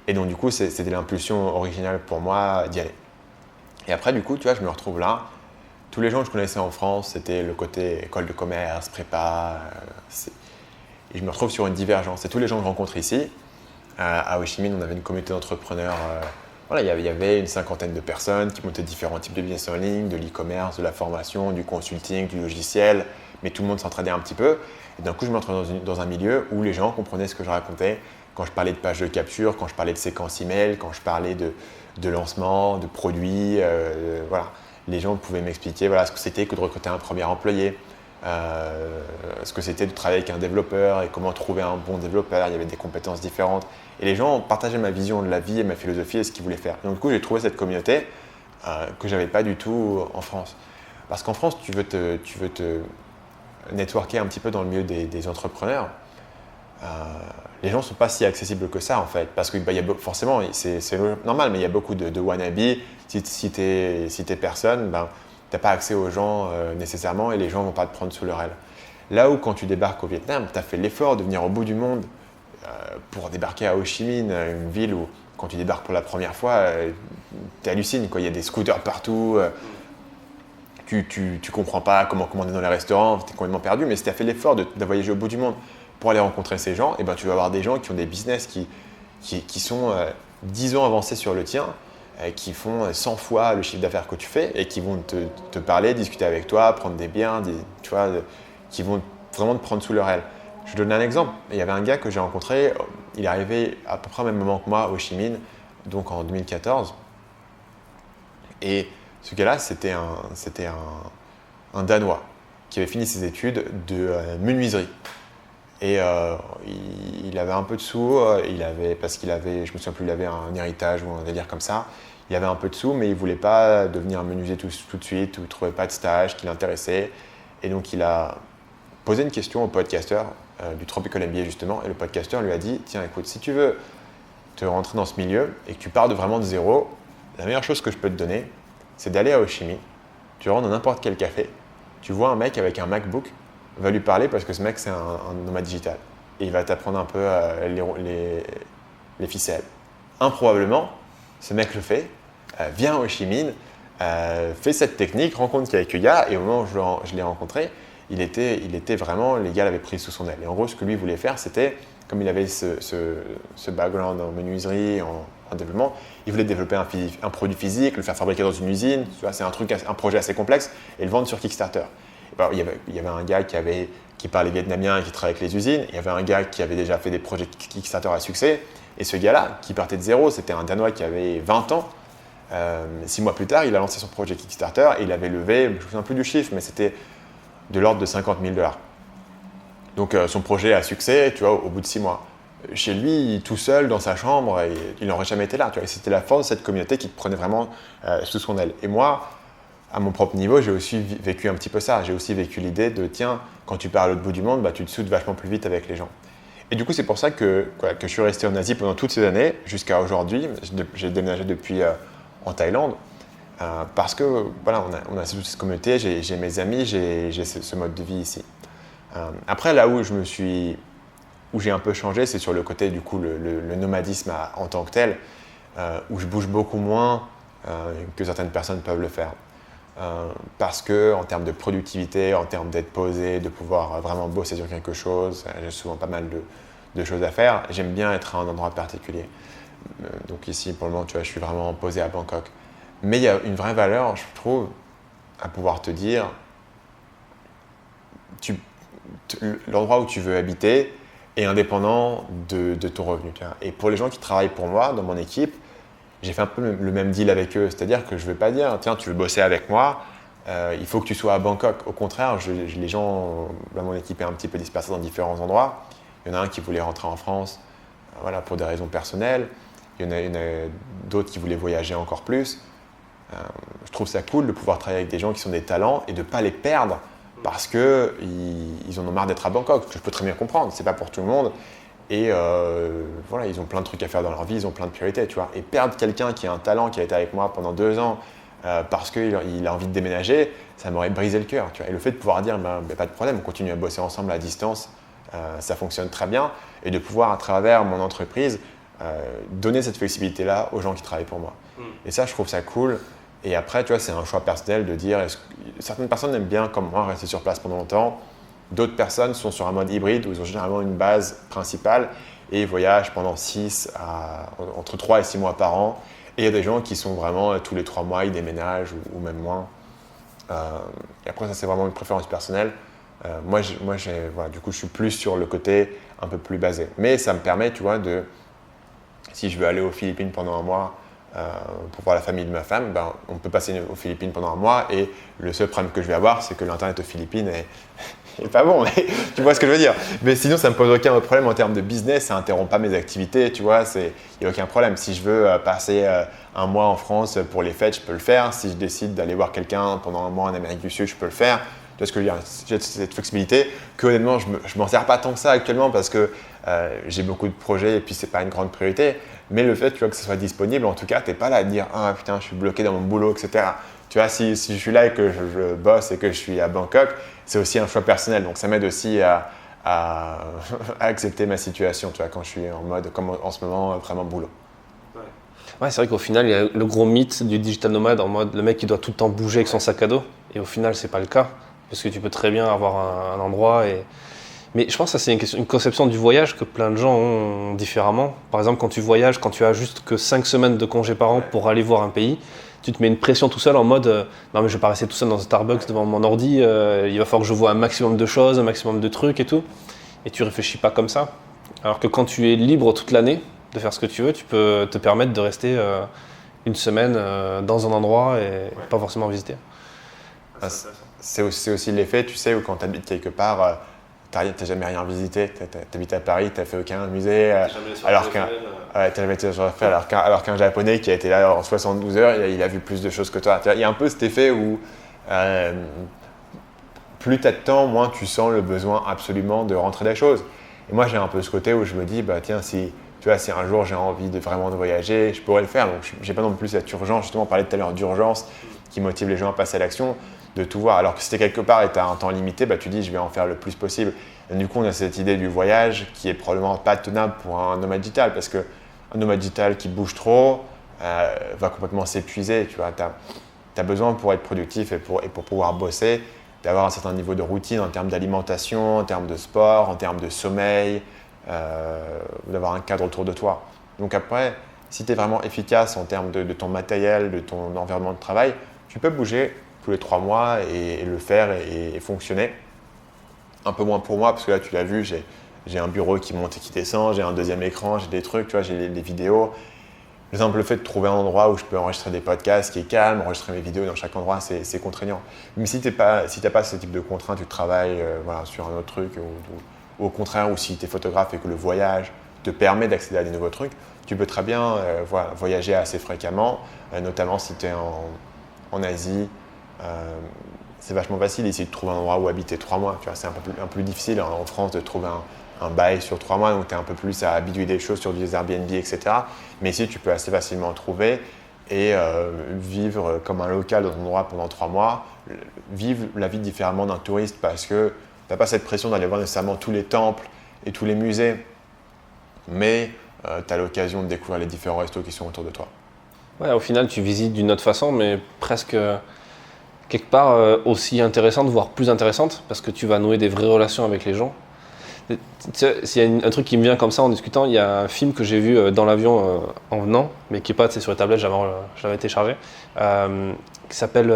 Et donc, du coup, c'était l'impulsion originale pour moi d'y aller. Et après, du coup, je me retrouve là. Tous les gens que je connaissais en France, c'était le côté école de commerce, prépa. Et je me retrouve sur une divergence. Et tous les gens que je rencontre ici, à Ho Chi Minh, on avait une communauté d'entrepreneurs. Il y avait une 50aine de personnes qui montaient différents types de business en ligne, de l'e-commerce, de la formation, du consulting, du logiciel. Mais tout le monde s'entraidait un petit peu. Et d'un coup, je me retrouve dans un milieu où les gens comprenaient ce que je racontais. Quand je parlais de pages de capture, quand je parlais de séquences email, quand je parlais de lancement, de produits, les gens pouvaient m'expliquer ce que c'était que de recruter un premier employé, ce que c'était de travailler avec un développeur et comment trouver un bon développeur. Il y avait des compétences différentes. Et les gens partageaient ma vision de la vie et ma philosophie et ce qu'ils voulaient faire. Et donc, du coup, j'ai trouvé cette communauté que je n'avais pas du tout en France. Parce qu'en France, tu veux te networker un petit peu dans le milieu des entrepreneurs. Les gens ne sont pas si accessibles que ça en fait, parce que forcément, c'est normal, mais il y a beaucoup de wannabes. Si tu es personne, tu n'as pas accès aux gens nécessairement et les gens ne vont pas te prendre sous leur aile. Là où quand tu débarques au Vietnam, tu as fait l'effort de venir au bout du monde pour débarquer à Ho Chi Minh, une ville où quand tu débarques pour la première fois, tu hallucines, il y a des scooters partout. Tu comprends pas comment commander dans les restaurants, tu es complètement perdu, mais si tu as fait l'effort de voyager au bout du monde pour aller rencontrer ces gens, tu vas avoir des gens qui ont des business qui sont 10 ans avancés sur le tien, qui font 100 fois le chiffre d'affaires que tu fais et qui vont te parler, discuter avec toi, prendre des biens, tu vois, qui vont vraiment te prendre sous leur aile. Je te donne un exemple. Il y avait un gars que j'ai rencontré, il est arrivé à peu près au même moment que moi au Ho Chi Minh, donc en 2014. Et ce gars-là, c'était un Danois qui avait fini ses études de menuiserie. Et il avait un peu de sous, parce qu'il avait, je me souviens plus, il avait un héritage ou un délire comme ça. Il avait un peu de sous, mais il ne voulait pas devenir menuisier tout de suite, ou il ne trouvait pas de stage qui l'intéressait. Et donc il a posé une question au podcasteur du Tropical MBA justement, et le podcasteur lui a dit « Tiens, écoute, si tu veux te rentrer dans ce milieu et que tu pars vraiment de zéro, la meilleure chose que je peux te donner, c'est d'aller à Ho Chi Minh, tu rentres dans n'importe quel café, tu vois un mec avec un MacBook, va lui parler parce que ce mec c'est un nomade digital et il va t'apprendre un peu les ficelles. Improbablement, ce mec le fait, vient à Ho Chi Minh, fait cette technique, rencontre quelques gars et au moment où je l'ai rencontré, il était vraiment, les gars l'avaient pris sous son aile. Et en gros, ce que lui voulait faire, c'était, comme il avait ce background en menuiserie, en développement, il voulait développer un produit physique, le faire fabriquer dans une usine, tu vois, c'est un projet assez complexe, et le vendre sur Kickstarter. Il y avait un gars qui parlait vietnamien et qui travaillait avec les usines. Il y avait un gars qui avait déjà fait des projets Kickstarter à succès. Et ce gars-là, qui partait de zéro, c'était un Danois qui avait 20 ans. 6 mois plus tard, il a lancé son projet Kickstarter et il avait levé, je ne me souviens plus du chiffre, mais c'était de l'ordre de $50 000. Donc son projet a succès, tu vois, au bout de 6 mois. Chez lui, tout seul, dans sa chambre, il n'aurait jamais été là. Tu vois, et c'était la force de cette communauté qui te prenait vraiment sous son aile. Et moi, à mon propre niveau, j'ai aussi vécu un petit peu ça. J'ai aussi vécu l'idée de, tiens, quand tu pars à l'autre bout du monde, tu te soudes vachement plus vite avec les gens. Et du coup, c'est pour ça que je suis resté en Asie pendant toutes ces années, jusqu'à aujourd'hui. J'ai déménagé depuis en Thaïlande, parce que voilà, on a cette communauté, j'ai mes amis, j'ai ce mode de vie ici. Après, là où j'ai un peu changé, c'est sur le côté, du coup, le nomadisme en tant que tel, où je bouge beaucoup moins que certaines personnes peuvent le faire. Parce que en termes de productivité, en termes d'être posé, de pouvoir vraiment bosser sur quelque chose, j'ai souvent pas mal de choses à faire. J'aime bien être à un endroit particulier. Donc ici, pour le moment, tu vois, je suis vraiment posé à Bangkok. Mais il y a une vraie valeur, je trouve, à pouvoir te dire l'endroit où tu veux habiter est indépendant de ton revenu. Tu vois. Et pour les gens qui travaillent pour moi, dans mon équipe, j'ai fait un peu le même deal avec eux, c'est-à-dire que je ne vais pas dire, tiens, tu veux bosser avec moi, il faut que tu sois à Bangkok. Au contraire, les gens, mon équipe est un petit peu dispersée dans différents endroits. Il y en a un qui voulait rentrer en France voilà, pour des raisons personnelles. Il y en a d'autres qui voulaient voyager encore plus. Je trouve ça cool de pouvoir travailler avec des gens qui sont des talents et de ne pas les perdre parce qu'ils en ont marre d'être à Bangkok. Ce que je peux très bien comprendre, ce n'est pas pour tout le monde. Et voilà, ils ont plein de trucs à faire dans leur vie, ils ont plein de priorités, tu vois. Et perdre quelqu'un qui a un talent, qui a été avec moi pendant 2 ans, parce qu'il a envie de déménager, ça m'aurait brisé le cœur, tu vois. Et le fait de pouvoir dire, pas de problème, on continue à bosser ensemble à distance, ça fonctionne très bien. Et de pouvoir, à travers mon entreprise, donner cette flexibilité-là aux gens qui travaillent pour moi. Et ça, je trouve ça cool. Et après, tu vois, c'est un choix personnel de dire, certaines personnes aiment bien, comme moi, rester sur place pendant longtemps. D'autres personnes sont sur un mode hybride où ils ont généralement une base principale et ils voyagent pendant entre 3 et 6 mois par an. Et il y a des gens qui sont vraiment tous les 3 mois, ils déménagent ou même moins. Et après, ça, c'est vraiment une préférence personnelle. Moi, voilà, du coup, je suis plus sur le côté un peu plus basé. Mais ça me permet, tu vois, si je veux aller aux Philippines pendant un mois pour voir la famille de ma femme, on peut passer aux Philippines pendant un mois et le seul problème que je vais avoir, c'est que l'Internet aux Philippines est pas bon, mais tu vois ce que je veux dire. Mais sinon, ça ne me pose aucun problème en termes de business, ça n'interrompt pas mes activités, tu vois, il n'y a aucun problème. Si je veux passer un mois en France pour les fêtes, je peux le faire. Si je décide d'aller voir quelqu'un pendant un mois en Amérique du Sud, je peux le faire. Tu vois ce que je veux dire? J'ai cette flexibilité que honnêtement, je ne m'en sers pas tant que ça actuellement parce que j'ai beaucoup de projets et puis ce n'est pas une grande priorité. Mais le fait, tu vois, que ce soit disponible, en tout cas, tu n'es pas là à te dire « Ah putain, je suis bloqué dans mon boulot, etc. » Tu vois, si je suis là et que je bosse et que je suis à Bangkok, c'est aussi un choix personnel. Donc, ça m'aide aussi à accepter ma situation, tu vois, quand je suis en mode, comme en ce moment, vraiment boulot. Ouais, c'est vrai qu'au final, il y a le gros mythe du digital nomade en mode le mec qui doit tout le temps bouger avec son sac à dos. Et au final, c'est pas le cas. Parce que tu peux très bien avoir un endroit Mais je pense que ça, c'est une conception du voyage que plein de gens ont différemment. Par exemple, quand tu voyages, quand tu as juste que 5 semaines de congé par an pour aller voir un pays, tu te mets une pression tout seul en mode non mais je vais pas rester tout seul dans un Starbucks devant mon ordi, il va falloir que je vois un maximum de choses, un maximum de trucs et tout. Et tu réfléchis pas comme ça. Alors que quand tu es libre toute l'année de faire ce que tu veux, tu peux te permettre de rester une semaine dans un endroit et pas forcément visiter. C'est aussi l'effet, tu sais, où quand tu habites quelque part, t'as jamais rien visité, t'habites à Paris, t'as fait aucun musée, alors qu'un Japonais qui a été là en 72 heures, il a vu plus de choses que toi. Il y a un peu cet effet où plus t'as de temps, moins tu sens le besoin absolument de rentrer des choses. Et moi j'ai un peu ce côté où je me dis, bah tiens, si un jour j'ai envie vraiment de voyager, je pourrais le faire. Donc j'ai pas non plus cette urgence, justement on parlait tout à l'heure d'urgence qui motive les gens à passer à l'action, de tout voir. Alors que si t'es quelque part et t'as un temps limité, bah tu dis je vais en faire le plus possible. Et du coup on a cette idée du voyage qui est probablement pas tenable pour un nomade digital, parce qu'un nomade digital qui bouge trop va complètement s'épuiser. Tu vois, t'as besoin pour être productif et pour pouvoir bosser, d'avoir un certain niveau de routine en termes d'alimentation, en termes de sport, en termes de sommeil, d'avoir un cadre autour de toi. Donc après, si tu es vraiment efficace en termes de ton matériel, de ton environnement de travail, tu peux bouger tous les 3 mois et le faire et fonctionner. Un peu moins pour moi, parce que là, tu l'as vu, j'ai un bureau qui monte et qui descend, j'ai un deuxième écran, j'ai des trucs, tu vois, j'ai des vidéos. Le simple fait de trouver un endroit où je peux enregistrer des podcasts qui est calme, enregistrer mes vidéos dans chaque endroit, c'est contraignant. Mais si tu n'as pas ce type de contraintes, tu travailles sur un autre truc, ou au contraire, ou si tu es photographe et que le voyage te permet d'accéder à des nouveaux trucs, tu peux très bien voyager assez fréquemment, notamment si tu es en Asie. C'est vachement facile ici de trouver un endroit où habiter 3 mois. Tu vois, c'est un peu plus difficile en France de trouver un bail sur 3 mois, donc tu es un peu plus à habituer des choses sur des Airbnb, etc. Mais ici, tu peux assez facilement trouver et vivre comme un local dans un endroit pendant 3 mois, vivre la vie différemment d'un touriste, parce que tu n'as pas cette pression d'aller voir nécessairement tous les temples et tous les musées, mais tu as l'occasion de découvrir les différents restos qui sont autour de toi. Ouais, au final, tu visites d'une autre façon, mais presque quelque part aussi intéressante, voire plus intéressante, parce que tu vas nouer des vraies relations avec les gens. Tu sais, s'il y a un truc qui me vient comme ça en discutant, il y a un film que j'ai vu dans l'avion en venant, mais qui n'est pas sur les tablettes, j'avais téléchargé, qui s'appelle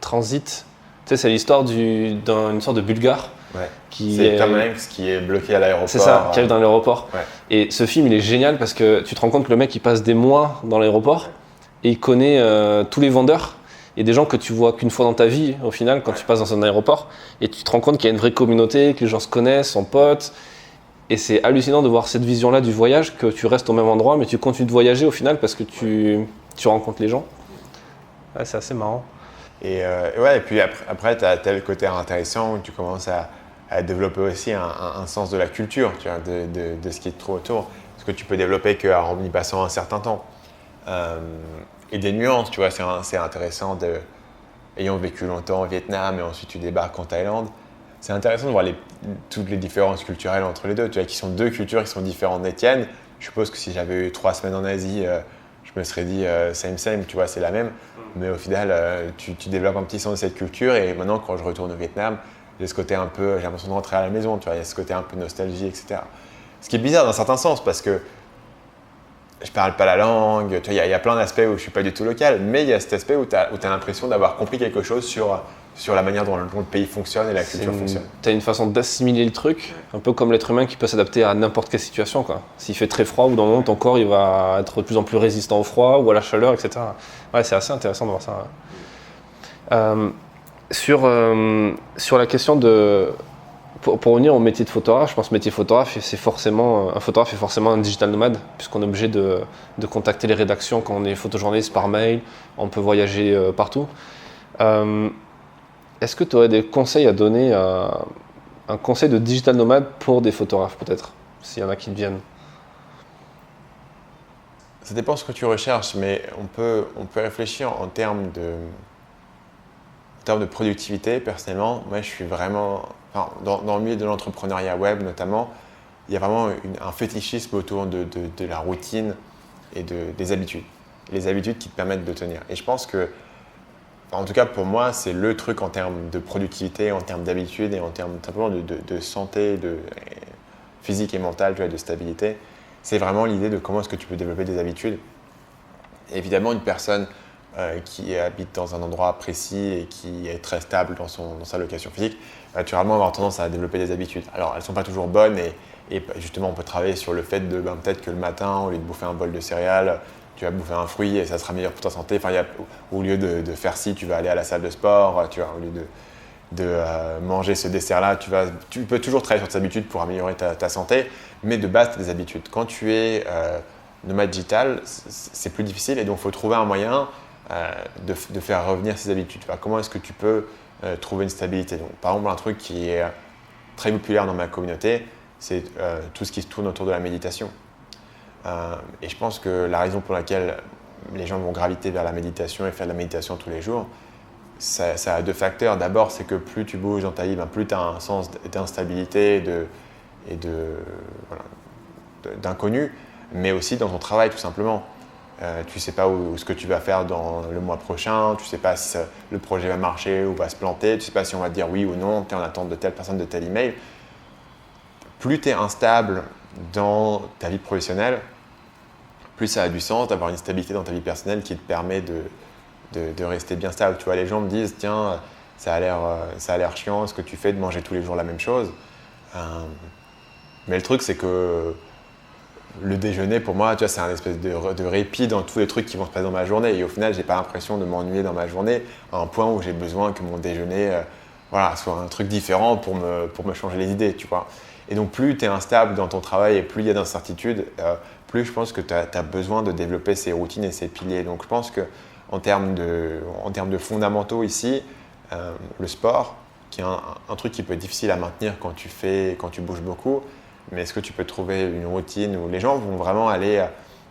Transit. Tu sais, c'est l'histoire d'une sorte de Bulgare. Ouais. C'est Tom Hanks qui est bloqué à l'aéroport. C'est ça, qui arrive dans l'aéroport. Ouais. Et ce film, il est génial parce que tu te rends compte que le mec, il passe des mois dans l'aéroport et il connaît tous les vendeurs. Et des gens que tu vois qu'une fois dans ta vie, au final, quand tu passes dans un aéroport. Et tu te rends compte qu'il y a une vraie communauté, que les gens se connaissent, sont potes. Et c'est hallucinant de voir cette vision-là du voyage, que tu restes au même endroit, mais tu continues de voyager au final parce que tu rencontres les gens. Ouais, c'est assez marrant. Et puis après tu as le côté intéressant où tu commences à développer aussi un sens de la culture, tu vois, de ce qui te trouve autour. Ce que tu peux développer qu'en y passant un certain temps. Et des nuances, tu vois, c'est intéressant ayant vécu longtemps au Vietnam et ensuite tu débarques en Thaïlande. C'est intéressant de voir toutes les différences culturelles entre les deux, tu vois, qui sont 2 cultures qui sont différentes des tiennes. Je suppose que si j'avais eu 3 semaines en Asie, je me serais dit same, tu vois, c'est la même. Mais au final, tu développes un petit sens de cette culture et maintenant, quand je retourne au Vietnam, j'ai ce côté un peu, j'ai l'impression de rentrer à la maison, tu vois, il y a ce côté un peu nostalgie, etc. Ce qui est bizarre dans certains sens parce que je parle pas la langue, tu vois, il y a plein d'aspects où je suis pas du tout local, mais il y a cet aspect où tu as l'impression d'avoir compris quelque chose sur la manière dont le pays fonctionne et la culture fonctionne. Tu as une façon d'assimiler le truc, un peu comme l'être humain qui peut s'adapter à n'importe quelle situation, quoi. S'il fait très froid ou dans le moment, ton corps il va être de plus en plus résistant au froid ou à la chaleur, etc. Ouais, c'est assez intéressant de voir ça. Sur la question de... Pour revenir au métier de photographe, je pense que métier photographe, un photographe est forcément un digital nomade, puisqu'on est obligé de contacter les rédactions quand on est photojournaliste par mail, on peut voyager partout. Est-ce que tu aurais des conseils à donner, un conseil de digital nomade pour des photographes peut-être, s'il y en a qui viennent? Ça dépend de ce que tu recherches, mais on peut réfléchir en termes de productivité. Personnellement, moi je suis vraiment, dans le milieu de l'entrepreneuriat web notamment, il y a vraiment un fétichisme autour de la routine et des habitudes. Les habitudes qui te permettent de tenir. Et je pense que en tout cas pour moi, c'est le truc en termes de productivité, en termes d'habitude et en termes simplement de santé physique et mentale, tu vois, de stabilité. C'est vraiment l'idée de comment est-ce que tu peux développer des habitudes. Et évidemment, une personne qui habite dans un endroit précis et qui est très stable dans sa location physique, naturellement, va avoir tendance à développer des habitudes. Alors, elles ne sont pas toujours bonnes et justement, on peut travailler sur le fait de peut-être que le matin, au lieu de bouffer un bol de céréales, tu vas bouffer un fruit et ça sera meilleur pour ta santé. Enfin, au lieu de faire ci, tu vas aller à la salle de sport. Tu vois, au lieu de manger ce dessert-là, tu peux toujours travailler sur tes habitudes pour améliorer ta santé, mais de base, tu as des habitudes. Quand tu es nomade digital, c'est plus difficile et donc il faut trouver un moyen de faire revenir ces habitudes. Comment est-ce que tu peux trouver une stabilité? Donc, par exemple, un truc qui est très populaire dans ma communauté, c'est tout ce qui se tourne autour de la méditation. Et je pense que la raison pour laquelle les gens vont graviter vers la méditation et faire de la méditation tous les jours, ça a deux facteurs. D'abord, c'est que plus tu bouges dans ta vie, plus tu as un sens d'instabilité d'inconnu, mais aussi dans ton travail tout simplement. Tu ne sais pas ce que tu vas faire dans le mois prochain, tu ne sais pas si le projet va marcher ou va se planter, tu ne sais pas si on va te dire oui ou non, tu es en attente de telle personne, de tel email. Plus tu es instable dans ta vie professionnelle, plus ça a du sens d'avoir une stabilité dans ta vie personnelle qui te permet de rester bien stable. Tu vois, les gens me disent « Tiens, ça a l'air chiant ce que tu fais de manger tous les jours la même chose. » Mais le truc, c'est que le déjeuner, pour moi, tu vois, c'est un espèce de répit dans tous les trucs qui vont se passer dans ma journée. Et au final, je n'ai pas l'impression de m'ennuyer dans ma journée à un point où j'ai besoin que mon déjeuner soit un truc différent pour me changer les idées, tu vois. Et donc, plus tu es instable dans ton travail et plus il y a d'incertitudes, plus je pense que tu as besoin de développer ces routines et ces piliers. Donc, je pense qu'en termes de fondamentaux ici, le sport, qui est un truc qui peut être difficile à maintenir quand tu bouges beaucoup, mais est-ce que tu peux trouver une routine où les gens vont vraiment aller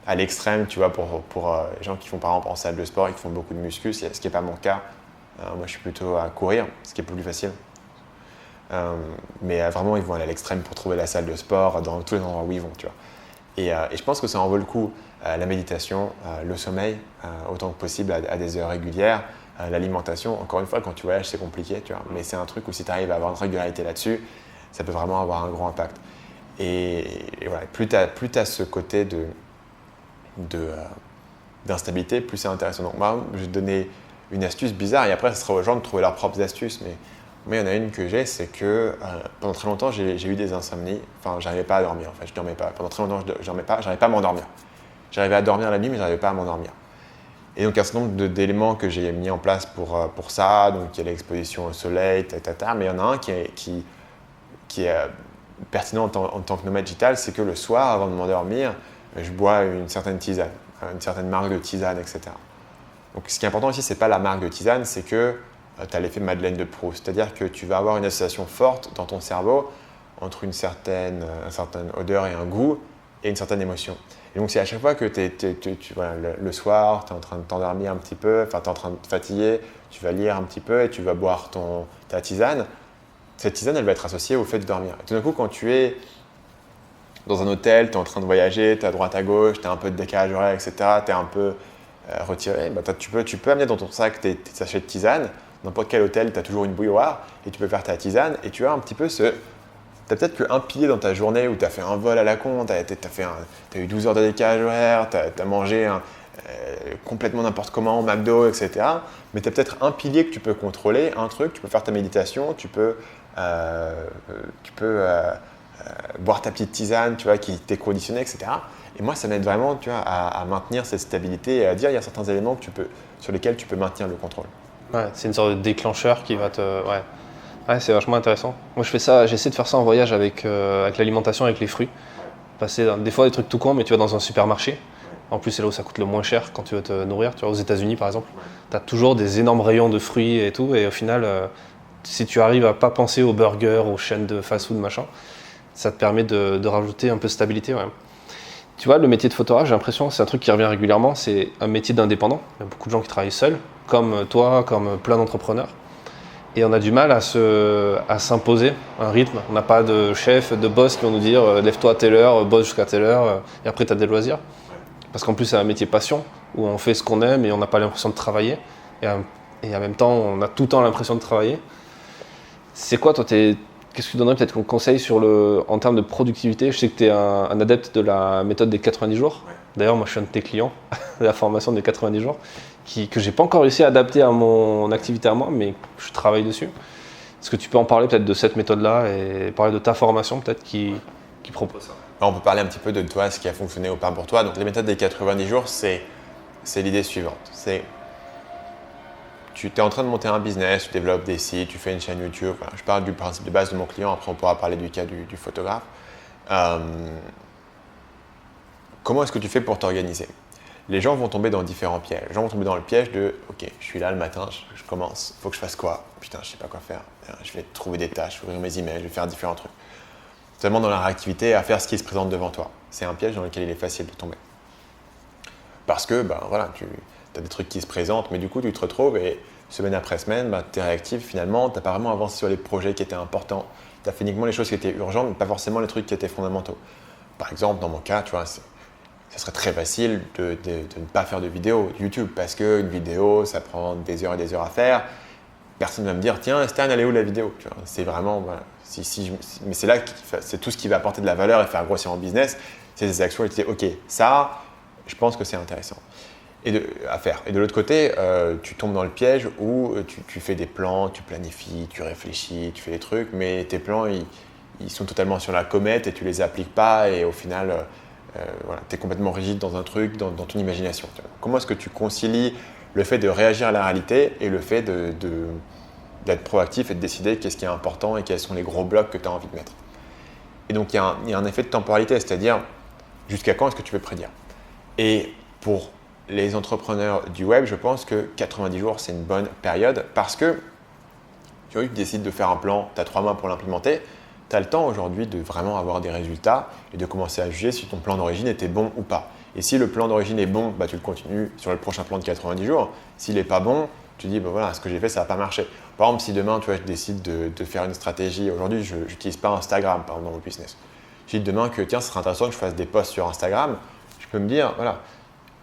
à l'extrême, tu vois, pour les gens qui font par exemple en salle de sport et qui font beaucoup de muscu, ce qui n'est pas mon cas. Moi, je suis plutôt à courir, ce qui est plus facile. Mais vraiment, ils vont aller à l'extrême pour trouver la salle de sport dans tous les endroits où ils vont, tu vois. Et je pense que ça en vaut le coup. La méditation, le sommeil, autant que possible à des heures régulières, l'alimentation. Encore une fois, quand tu voyages, c'est compliqué, tu vois. Mais c'est un truc où si tu arrives à avoir une régularité là-dessus, ça peut vraiment avoir un grand impact. Et voilà, plus tu as ce côté d'instabilité, plus c'est intéressant. Donc moi, je vais te donner une astuce bizarre et après, ce sera aux gens de trouver leurs propres astuces. Mais moi, il y en a une que j'ai, c'est que pendant très longtemps, j'ai eu des insomnies. Enfin, j'arrivais pas à dormir, en fait, je dormais pas. Pendant très longtemps, je dormais pas, j'arrivais pas à m'endormir. J'arrivais à dormir la nuit, mais j'arrivais pas à m'endormir. Et donc, il y a un certain nombre d'éléments que j'ai mis en place pour ça. Donc, il y a l'exposition au soleil, mais il y en a un qui est pertinent en tant que nomade digital, c'est que le soir, avant de m'endormir, je bois une certaine tisane, une certaine marque de tisane, etc. Donc, ce qui est important ici, ce n'est pas la marque de tisane, c'est que tu as l'effet Madeleine de Proust. C'est-à-dire que tu vas avoir une association forte dans ton cerveau entre une certaine odeur et un goût et une certaine émotion. Et donc, c'est à chaque fois que le soir, tu es en train de t'endormir un petit peu, enfin, tu es en train de te fatiguer, tu vas lire un petit peu et tu vas boire ta tisane. Cette tisane, elle va être associée au fait de dormir. Et tout d'un coup, quand tu es dans un hôtel, tu es en train de voyager, tu es à droite à gauche, tu as un peu de décalage horaire, etc., tu es un peu retiré, tu peux amener dans ton sac tes sachets de tisane. N'importe quel hôtel, tu as toujours une bouilloire et tu peux faire ta tisane. Et tu as un petit peu tu as peut-être qu'un pilier dans ta journée où tu as fait un vol à la con, tu as eu 12 heures de décalage horaire, tu as mangé complètement n'importe comment au McDo, etc. Mais tu as peut-être un pilier que tu peux contrôler, un truc, tu peux faire ta méditation, tu peux boire ta petite tisane, tu vois, qui t'est conditionnée, etc. Et moi, ça m'aide vraiment, tu vois, à maintenir cette stabilité et à dire il y a certains éléments sur lesquels tu peux maintenir le contrôle. Ouais, c'est une sorte de déclencheur qui va te... Ouais, c'est vachement intéressant. Moi, je fais ça, j'essaie de faire ça en voyage avec l'alimentation, avec les fruits. Passer des fois des trucs tout cons, mais tu vas dans un supermarché. En plus, c'est là où ça coûte le moins cher quand tu veux te nourrir. Tu vois, aux États-Unis, par exemple, tu as toujours des énormes rayons de fruits et tout. Et au final, si tu arrives à pas penser aux burgers, aux chaînes de fast-food, machin, ça te permet de rajouter un peu de stabilité. Ouais. Tu vois, le métier de photographe, j'ai l'impression, c'est un truc qui revient régulièrement. C'est un métier d'indépendant. Il y a beaucoup de gens qui travaillent seuls, comme toi, comme plein d'entrepreneurs. Et on a du mal à s'imposer un rythme. On n'a pas de chef, de boss qui vont nous dire lève-toi à telle heure, bosse jusqu'à telle heure, et après tu as des loisirs. Parce qu'en plus, c'est un métier passion, où on fait ce qu'on aime et on n'a pas l'impression de travailler. Et et en même temps, on a tout le temps l'impression de travailler. C'est quoi, toi, qu'est-ce que tu donnerais peut-être comme conseil en termes de productivité? Je sais que tu es un adepte de la méthode des 90 jours. Ouais. D'ailleurs, moi, je suis un de tes clients, de la formation des 90 jours, que je n'ai pas encore réussi à adapter à mon activité à moi, mais je travaille dessus. Est-ce que tu peux en parler peut-être de cette méthode-là et parler de ta formation peut-être qui propose ça? On peut parler un petit peu de toi, ce qui a fonctionné ou pas pour toi. Donc, la méthode des 90 jours, c'est l'idée suivante. Tu es en train de monter un business, tu développes des sites, tu fais une chaîne YouTube. Voilà. Je parle du principe de base de mon client, après on pourra parler du cas du photographe. Comment est-ce que tu fais pour t'organiser? Les gens vont tomber dans différents pièges. Les gens vont tomber dans le piège de « Ok, je suis là le matin, je commence, il faut que je fasse quoi? Putain, je ne sais pas quoi faire. Je vais trouver des tâches, ouvrir mes emails, je vais faire différents trucs. » Seulement dans la réactivité, à faire ce qui se présente devant toi. C'est un piège dans lequel il est facile de tomber. Parce que voilà, tu as des trucs qui se présentent, mais du coup, tu te retrouves et semaine après semaine, tu es réactif. Finalement, tu n'as pas vraiment avancé sur les projets qui étaient importants. Tu as fait uniquement les choses qui étaient urgentes, mais pas forcément les trucs qui étaient fondamentaux. Par exemple, dans mon cas, tu vois, ça serait très facile de ne pas faire de vidéo YouTube parce qu'une vidéo, ça prend des heures et des heures à faire. Personne ne va me dire, tiens, Stan, elle est où la vidéo? C'est vraiment, voilà, mais c'est là que c'est tout ce qui va apporter de la valeur et faire grossir en business. C'est des actions et tu dis, ok, ça, je pense que c'est intéressant à faire. Et de l'autre côté, tu tombes dans le piège où tu fais des plans, tu planifies, tu réfléchis, tu fais des trucs, mais tes plans, ils sont totalement sur la comète et tu ne les appliques pas et au final, voilà, tu es complètement rigide dans un truc, dans ton imagination. Comment est-ce que tu concilies le fait de réagir à la réalité et le fait d'être proactif et de décider qu'est-ce qui est important et quels sont les gros blocs que tu as envie de mettre? Et donc, il y a un effet de temporalité, c'est-à-dire jusqu'à quand est-ce que tu peux prédire? Et pour les entrepreneurs du web, je pense que 90 jours, c'est une bonne période parce que tu décides de faire un plan, tu as 3 mois pour l'implémenter, tu as le temps aujourd'hui de vraiment avoir des résultats et de commencer à juger si ton plan d'origine était bon ou pas. Et si le plan d'origine est bon, tu le continues sur le prochain plan de 90 jours. S'il n'est pas bon, tu dis, voilà, ce que j'ai fait, ça n'a pas marché. Par exemple, si demain, tu vois, je décide de faire une stratégie, aujourd'hui, je n'utilise pas Instagram, par exemple, dans mon business. Je dis demain que, tiens, ce serait intéressant que je fasse des posts sur Instagram. Je peux me dire, voilà,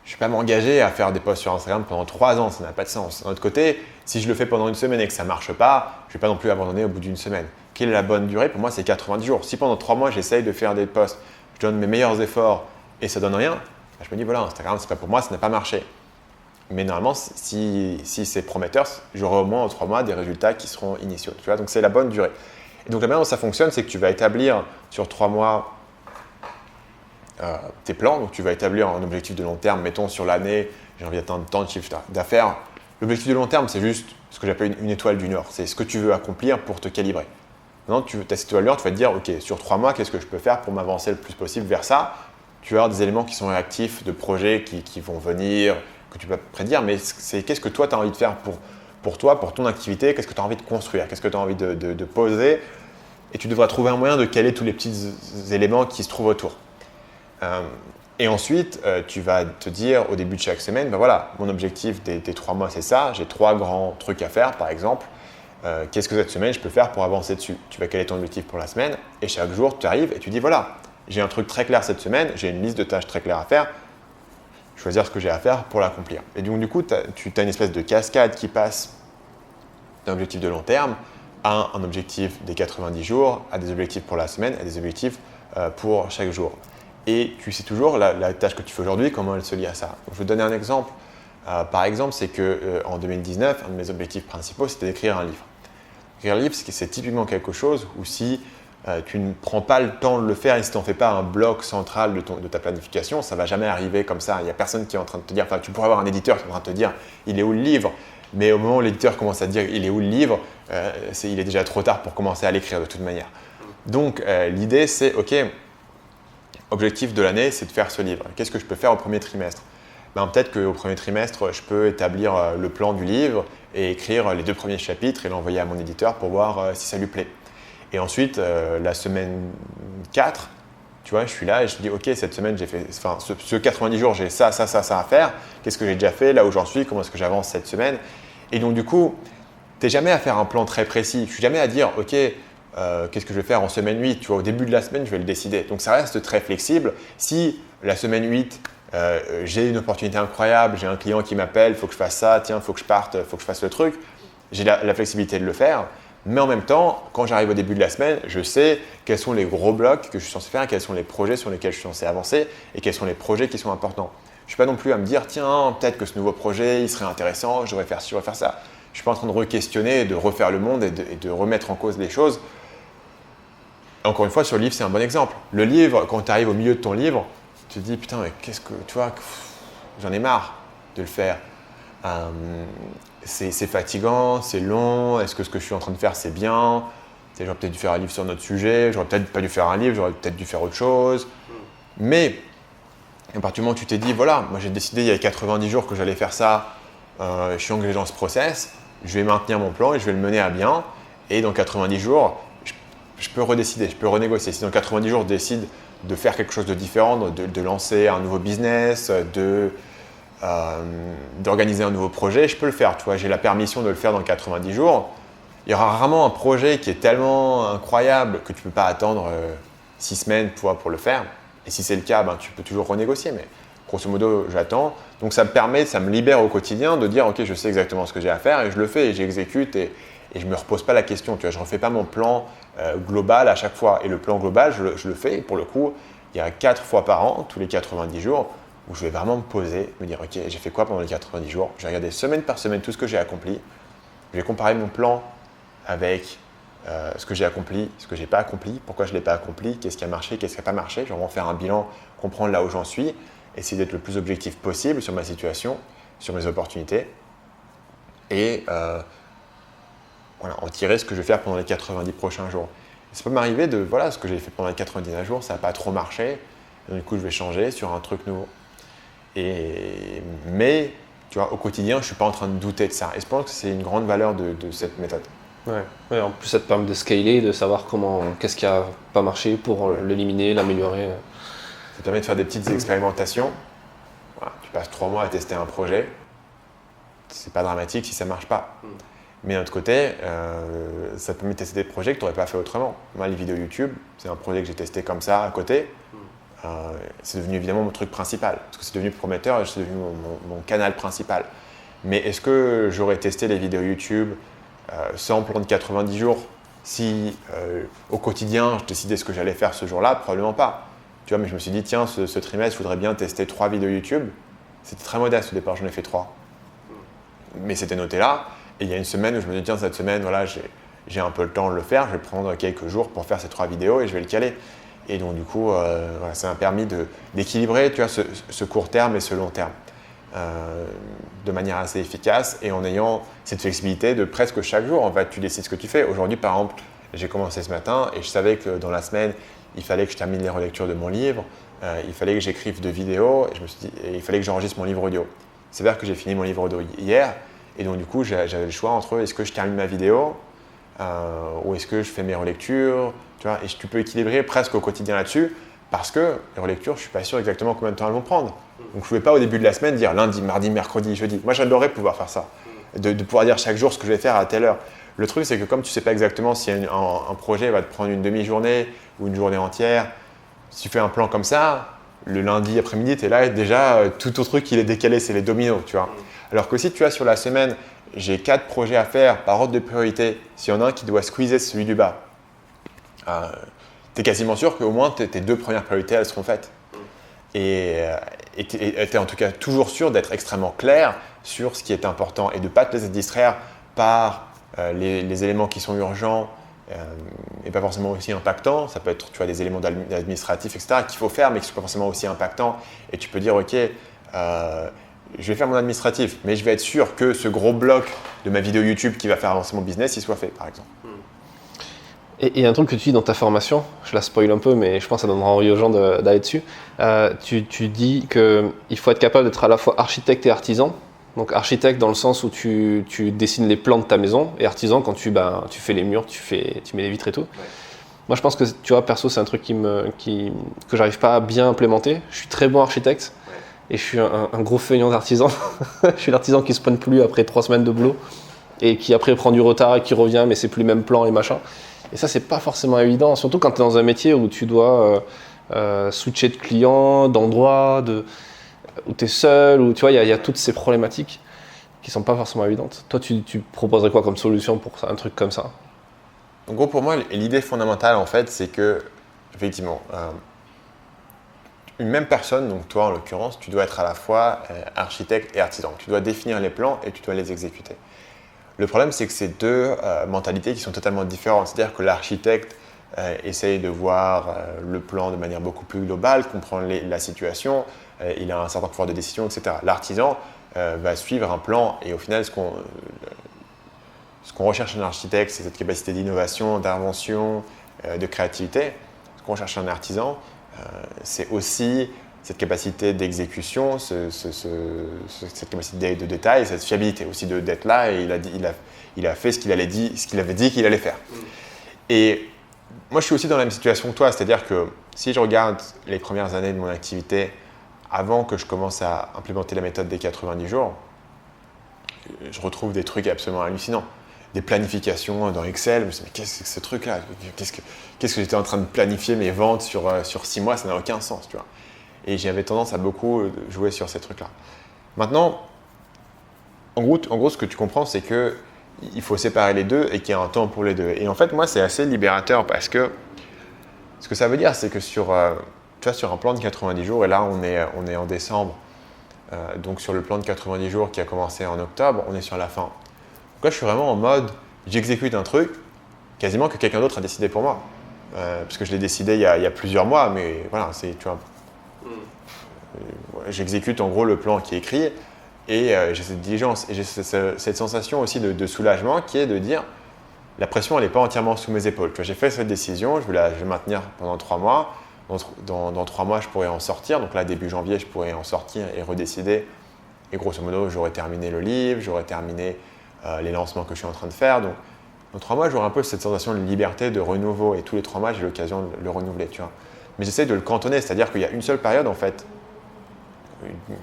je ne vais pas m'engager à faire des posts sur Instagram pendant 3 ans, ça n'a pas de sens. D'un autre côté, si je le fais pendant une semaine et que ça ne marche pas, je ne vais pas non plus abandonner au bout d'une semaine. Quelle est la bonne durée? Pour moi, c'est 90 jours. Si pendant 3 mois, j'essaye de faire des posts, je donne mes meilleurs efforts et ça ne donne rien, je me dis, voilà, Instagram, ce n'est pas pour moi, ça n'a pas marché. Mais normalement, si c'est prometteur, j'aurai au moins en 3 mois des résultats qui seront initiaux. Tu vois, donc, c'est la bonne durée. Et donc, la manière dont ça fonctionne, c'est que tu vas établir sur 3 mois tes plans. Donc, tu vas établir un objectif de long terme. Mettons sur l'année, j'ai envie d'atteindre tant de chiffre d'affaires. L'objectif de long terme, c'est juste ce que j'appelle une étoile du Nord. C'est ce que tu veux accomplir pour te calibrer. Maintenant, tu as cette étoile du Nord, tu vas te dire, OK, sur 3 mois, qu'est-ce que je peux faire pour m'avancer le plus possible vers ça? Tu vas avoir des éléments qui sont réactifs, de projets qui vont venir, que tu peux prédire, mais c'est qu'est-ce que toi, tu as envie de faire pour toi, pour ton activité, qu'est-ce que tu as envie de construire, qu'est-ce que tu as envie de poser, et tu devras trouver un moyen de caler tous les petits éléments qui se trouvent autour. Et ensuite, tu vas te dire au début de chaque semaine, voilà, mon objectif des 3 mois, c'est ça, j'ai 3 grands trucs à faire, par exemple. Qu'est-ce que cette semaine, je peux faire pour avancer dessus? Tu vas caler ton objectif pour la semaine, et chaque jour, tu arrives et tu dis, voilà, j'ai un truc très clair cette semaine, j'ai une liste de tâches très claire à faire, choisir ce que j'ai à faire pour l'accomplir. Et donc, du coup, tu as une espèce de cascade qui passe d'un objectif de long terme à un objectif des 90 jours, à des objectifs pour la semaine, à des objectifs pour chaque jour. Et tu sais toujours la tâche que tu fais aujourd'hui, comment elle se lie à ça. Donc, je vais te donner un exemple. Par exemple, c'est qu'en 2019, un de mes objectifs principaux, c'était d'écrire un livre. Écrire un livre, c'est typiquement quelque chose où si tu ne prends pas le temps de le faire et si tu n'en fais pas un bloc central de ta planification, ça ne va jamais arriver comme ça. Il n'y a personne qui est en train de te dire, enfin tu pourrais avoir un éditeur qui est en train de te dire il est où le livre, mais au moment où l'éditeur commence à te dire il est où le livre, il est déjà trop tard pour commencer à l'écrire de toute manière. Donc l'idée c'est ok, objectif de l'année c'est de faire ce livre. Qu'est-ce que je peux faire au premier trimestre? Peut-être qu'au premier trimestre je peux établir le plan du livre et écrire les 2 premiers chapitres et l'envoyer à mon éditeur pour voir si ça lui plaît. Et ensuite, la semaine 4, tu vois, je suis là et je me dis, ok, cette semaine, j'ai fait, enfin, ce 90 jours, j'ai ça à faire. Qu'est-ce que j'ai déjà fait, là où j'en suis, comment est-ce que j'avance cette semaine? Et donc, du coup, tu n'es jamais à faire un plan très précis. Je ne suis jamais à dire, ok, qu'est-ce que je vais faire en semaine 8? Tu vois, au début de la semaine, je vais le décider. Donc, ça reste très flexible. Si la semaine 8, j'ai une opportunité incroyable, j'ai un client qui m'appelle, il faut que je fasse ça, tiens, il faut que je parte, il faut que je fasse le truc. J'ai la flexibilité de le faire. Mais en même temps, quand j'arrive au début de la semaine, je sais quels sont les gros blocs que je suis censé faire, quels sont les projets sur lesquels je suis censé avancer et quels sont les projets qui sont importants. Je ne suis pas non plus à me dire, tiens, peut-être que ce nouveau projet, il serait intéressant, je devrais faire ci, je devrais faire ça. Je ne suis pas en train de re-questionner, de refaire le monde et de remettre en cause les choses. Encore une fois, sur le livre, c'est un bon exemple. Le livre, quand tu arrives au milieu de ton livre, tu te dis, putain, mais qu'est-ce que, tu vois, j'en ai marre de le faire. C'est fatigant, c'est long, est-ce que ce que je suis en train de faire, c'est bien? J'aurais peut-être dû faire un livre sur notre sujet, j'aurais peut-être pas dû faire un livre, j'aurais peut-être dû faire autre chose. Mais à partir du moment où tu t'es dit, voilà, moi j'ai décidé il y a 90 jours que j'allais faire ça, je suis engagé dans ce process, je vais maintenir mon plan et je vais le mener à bien. Et dans 90 jours, je peux redécider, je peux renégocier. Si dans 90 jours, je décide de faire quelque chose de différent, de lancer un nouveau business, d'organiser un nouveau projet, je peux le faire. Tu vois, j'ai la permission de le faire dans 90 jours. Il y aura rarement un projet qui est tellement incroyable que tu ne peux pas attendre 6 semaines pour le faire. Et si c'est le cas, tu peux toujours renégocier. Mais grosso modo, j'attends. Donc ça me libère au quotidien de dire, ok, je sais exactement ce que j'ai à faire et je le fais et j'exécute et je ne me repose pas la question. Tu vois, je ne refais pas mon plan global à chaque fois. Et le plan global, je le fais. Et pour le coup, il y a 4 fois par an, tous les 90 jours, où je vais vraiment me poser, me dire, ok, j'ai fait quoi pendant les 90 jours? Je vais regarder semaine par semaine tout ce que j'ai accompli. Je vais comparer mon plan avec ce que j'ai accompli, ce que je n'ai pas accompli, pourquoi je ne l'ai pas accompli, qu'est-ce qui a marché, qu'est-ce qui n'a pas marché. Je vais vraiment faire un bilan, comprendre là où j'en suis, essayer d'être le plus objectif possible sur ma situation, sur mes opportunités et en tirer ce que je vais faire pendant les 90 prochains jours. Et ça peut m'arriver de, voilà, ce que j'ai fait pendant les 90 jours, ça n'a pas trop marché, donc du coup je vais changer sur un truc nouveau. Mais tu vois, au quotidien, je ne suis pas en train de douter de ça. Et je pense que c'est une grande valeur de cette méthode. Ouais, en plus ça te permet de scaler, de savoir qu'est-ce qui n'a pas marché pour l'éliminer, l'améliorer. Ça te permet de faire des petites expérimentations. Voilà, tu passes 3 mois à tester un projet. C'est pas dramatique si ça ne marche pas. Mais d'un autre côté, ça te permet de tester des projets que tu n'aurais pas fait autrement. Moi, les vidéos YouTube, c'est un projet que j'ai testé comme ça à côté. C'est devenu évidemment mon truc principal, parce que c'est devenu prometteur et c'est devenu mon canal principal. Mais est-ce que j'aurais testé les vidéos YouTube sans plan de 90 jours si au quotidien je décidais ce que j'allais faire ce jour-là? Probablement pas. Tu vois, mais je me suis dit, tiens, ce trimestre, je voudrais bien tester 3 vidéos YouTube. C'était très modeste au départ, j'en ai fait 3. Mais c'était noté là. Et il y a une semaine où je me dis, tiens, cette semaine, voilà, j'ai un peu le temps de le faire, je vais prendre quelques jours pour faire ces 3 vidéos et je vais le caler. Et donc, du coup, voilà, ça m'a permis d'équilibrer, tu vois, ce court terme et ce long terme de manière assez efficace et en ayant cette flexibilité de presque chaque jour. En fait, tu décides ce que tu fais. Aujourd'hui, par exemple, j'ai commencé ce matin et je savais que dans la semaine, il fallait que je termine les relectures de mon livre, il fallait que j'écrive 2 vidéos et je me suis dit, et il fallait que j'enregistre mon livre audio. C'est vrai que j'ai fini mon livre audio hier et donc, du coup, j'avais le choix entre est-ce que je termine ma vidéo ou est-ce que je fais mes relectures, tu vois, et tu peux équilibrer presque au quotidien là-dessus parce que les relectures, je ne suis pas sûr exactement combien de temps elles vont prendre. Donc je ne pouvais pas au début de la semaine dire lundi, mardi, mercredi, jeudi. Moi, j'adorerais pouvoir faire ça, de pouvoir dire chaque jour ce que je vais faire à telle heure. Le truc, c'est que comme tu ne sais pas exactement si un projet va te prendre une demi-journée ou une journée entière, si tu fais un plan comme ça, le lundi après-midi, tu es là et déjà, tout autre truc, il est décalé, c'est les dominos, tu vois. Alors que si tu as sur la semaine, j'ai 4 projets à faire par ordre de priorité, s'il y en a un qui doit squeezer celui du bas, tu es quasiment sûr qu'au moins tes 2 premières priorités, elles seront faites. Et tu es en tout cas toujours sûr d'être extrêmement clair sur ce qui est important et de ne pas te laisser distraire par les éléments qui sont urgents et pas forcément aussi impactants. Ça peut être, tu vois, des éléments administratifs, etc., qu'il faut faire mais qui ne sont pas forcément aussi impactants. Et tu peux dire, ok, je vais faire mon administratif, mais je vais être sûr que ce gros bloc de ma vidéo YouTube qui va faire avancer mon business, il soit fait, par exemple. Et un truc que tu dis dans ta formation, je la spoil un peu, mais je pense que ça donnera envie aux gens d'aller dessus. Tu dis qu'il faut être capable d'être à la fois architecte et artisan. Donc architecte dans le sens où tu dessines les plans de ta maison, et artisan quand tu fais les murs, tu mets les vitres et tout. Ouais. Moi je pense que, tu vois, perso, c'est un truc que j'arrive pas à bien implémenter. Je suis très bon architecte, ouais, et je suis un gros feignant d'artisan. Je suis l'artisan qui se pointe plus après 3 semaines de boulot, et qui après prend du retard et qui revient, mais c'est plus le même plan et machin. Et ça, c'est pas forcément évident, surtout quand tu es dans un métier où tu dois switcher de clients, d'endroits, où tu es seul, où tu vois, il y a toutes ces problématiques qui sont pas forcément évidentes. Toi, tu proposerais quoi comme solution pour un truc comme ça? En gros, pour moi, l'idée fondamentale, en fait, c'est que, effectivement, une même personne, donc toi en l'occurrence, tu dois être à la fois architecte et artisan. Tu dois définir les plans et tu dois les exécuter. Le problème, c'est que c'est deux mentalités qui sont totalement différentes. C'est-à-dire que l'architecte essaye de voir le plan de manière beaucoup plus globale, comprendre la situation, il a un certain pouvoir de décision, etc. L'artisan va suivre un plan et au final, ce qu'on recherche chez un architecte, c'est cette capacité d'innovation, d'invention, de créativité. Ce qu'on recherche chez un artisan, c'est aussi cette capacité d'exécution, cette capacité de détail, cette fiabilité aussi d'être là et il a fait ce qu'il avait dit qu'il allait faire. Et moi, je suis aussi dans la même situation que toi, c'est-à-dire que si je regarde les premières années de mon activité, avant que je commence à implémenter la méthode des 90 jours, je retrouve des trucs absolument hallucinants. Des planifications dans Excel, je me dis mais qu'est-ce que ce truc-là? Qu'est-ce que j'étais en train de planifier mes ventes sur 6 mois, ça n'a aucun sens, tu vois. Et j'avais tendance à beaucoup jouer sur ces trucs-là. Maintenant, en gros, ce que tu comprends, c'est qu'il faut séparer les deux et qu'il y a un temps pour les deux. Et en fait, moi, c'est assez libérateur parce que ce que ça veut dire, c'est que sur un plan de 90 jours, et là, on est en décembre, donc sur le plan de 90 jours qui a commencé en octobre, on est sur la fin. Donc là, je suis vraiment en mode, j'exécute un truc quasiment que quelqu'un d'autre a décidé pour moi. Parce que je l'ai décidé il y a plusieurs mois, mais voilà, tu vois, j'exécute en gros le plan qui est écrit et j'ai cette diligence et j'ai cette sensation aussi de soulagement qui est de dire la pression elle n'est pas entièrement sous mes épaules. Tu vois, j'ai fait cette décision, je vais maintenir pendant 3 mois. Dans 3 mois, je pourrais en sortir. Donc là, début janvier, je pourrais en sortir et redécider. Et grosso modo, j'aurais terminé le livre, j'aurais terminé les lancements que je suis en train de faire. Donc dans 3 mois, j'aurai un peu cette sensation de liberté, de renouveau. Et tous les 3 mois, j'ai l'occasion de le renouveler. Tu vois. Mais j'essaie de le cantonner, c'est-à-dire qu'il y a une seule période en fait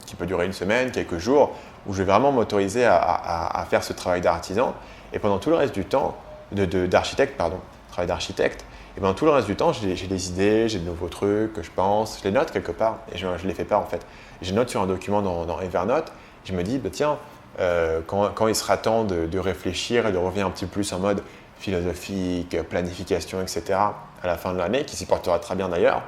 qui peut durer une semaine, quelques jours, où je vais vraiment m'autoriser à faire ce travail d'artisan. Et pendant tout le reste du temps, travail d'architecte, et pendant tout le reste du temps, j'ai des idées, j'ai de nouveaux trucs que je pense, je les note quelque part, et je ne les fais pas en fait. Je les note sur un document dans Evernote, et je me dis, bah, tiens, quand il sera temps de réfléchir et de revenir un petit peu plus en mode philosophique, planification, etc., à la fin de l'année, qui s'y portera très bien d'ailleurs,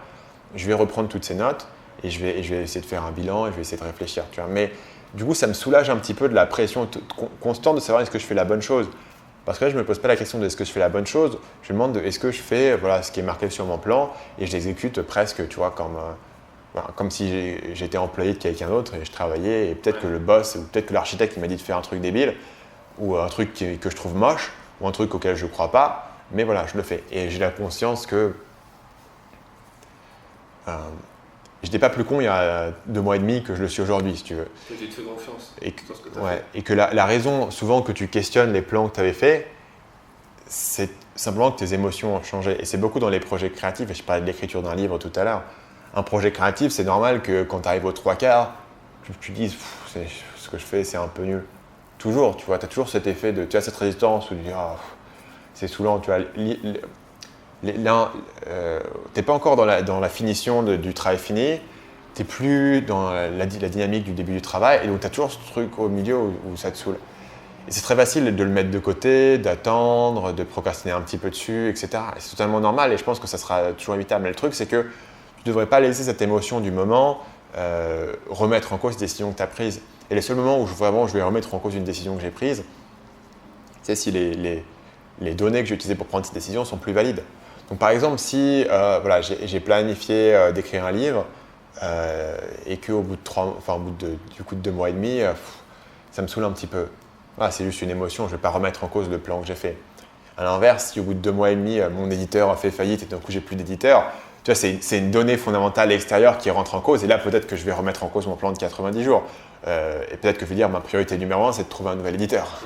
je vais reprendre toutes ces notes, et je vais essayer de faire un bilan et je vais essayer de réfléchir. Tu vois. Mais du coup, ça me soulage un petit peu de la pression constante de savoir est-ce que je fais la bonne chose. Parce que là, je ne me pose pas la question de est-ce que je fais la bonne chose, je me demande de est-ce que je fais ce qui est marqué sur mon plan et je l'exécute presque tu vois, comme si j'étais employé de quelqu'un d'autre et je travaillais et peut-être que le boss ou peut-être que l'architecte m'a dit de faire un truc débile ou un truc que je trouve moche ou un truc auquel je ne crois pas, mais voilà, je le fais. Et j'ai la conscience que je n'étais pas plus con il y a 2 mois et demi que je le suis aujourd'hui, si tu veux. Que tu te fais confiance. Et que la raison souvent que tu questionnes les plans que tu avais faits, c'est simplement que tes émotions ont changé. Et c'est beaucoup dans les projets créatifs, et je parlais de l'écriture d'un livre tout à l'heure. Un projet créatif, c'est normal que quand tu arrives aux 3/4, tu dises ce que je fais, c'est un peu nul. Toujours, tu vois, tu as toujours cet effet tu as cette résistance où tu dis c'est saoulant, tu vois. T'es pas encore dans la finition du travail fini, t'es plus dans la dynamique du début du travail, et donc tu as toujours ce truc au milieu où ça te saoule. Et c'est très facile de le mettre de côté, d'attendre, de procrastiner un petit peu dessus, etc. Et c'est totalement normal et je pense que ça sera toujours évitable. Mais le truc, c'est que tu ne devrais pas laisser cette émotion du moment remettre en cause les décisions que tu as prises. Et les seuls moments où vraiment je vais remettre en cause une décision que j'ai prise, c'est si les données que j'ai utilisées pour prendre cette décision sont plus valides. Donc par exemple, si j'ai planifié d'écrire un livre et qu'au bout de 2 mois et demi, ça me saoule un petit peu. C'est juste une émotion, je ne vais pas remettre en cause le plan que j'ai fait. À l'inverse, si au bout de 2 mois et demi, mon éditeur a fait faillite et d'un coup j'ai plus d'éditeur, tu vois, c'est une donnée fondamentale extérieure qui rentre en cause et là peut-être que je vais remettre en cause mon plan de 90 jours. Et peut-être que je vais dire ma priorité numéro 1 c'est de trouver un nouvel éditeur.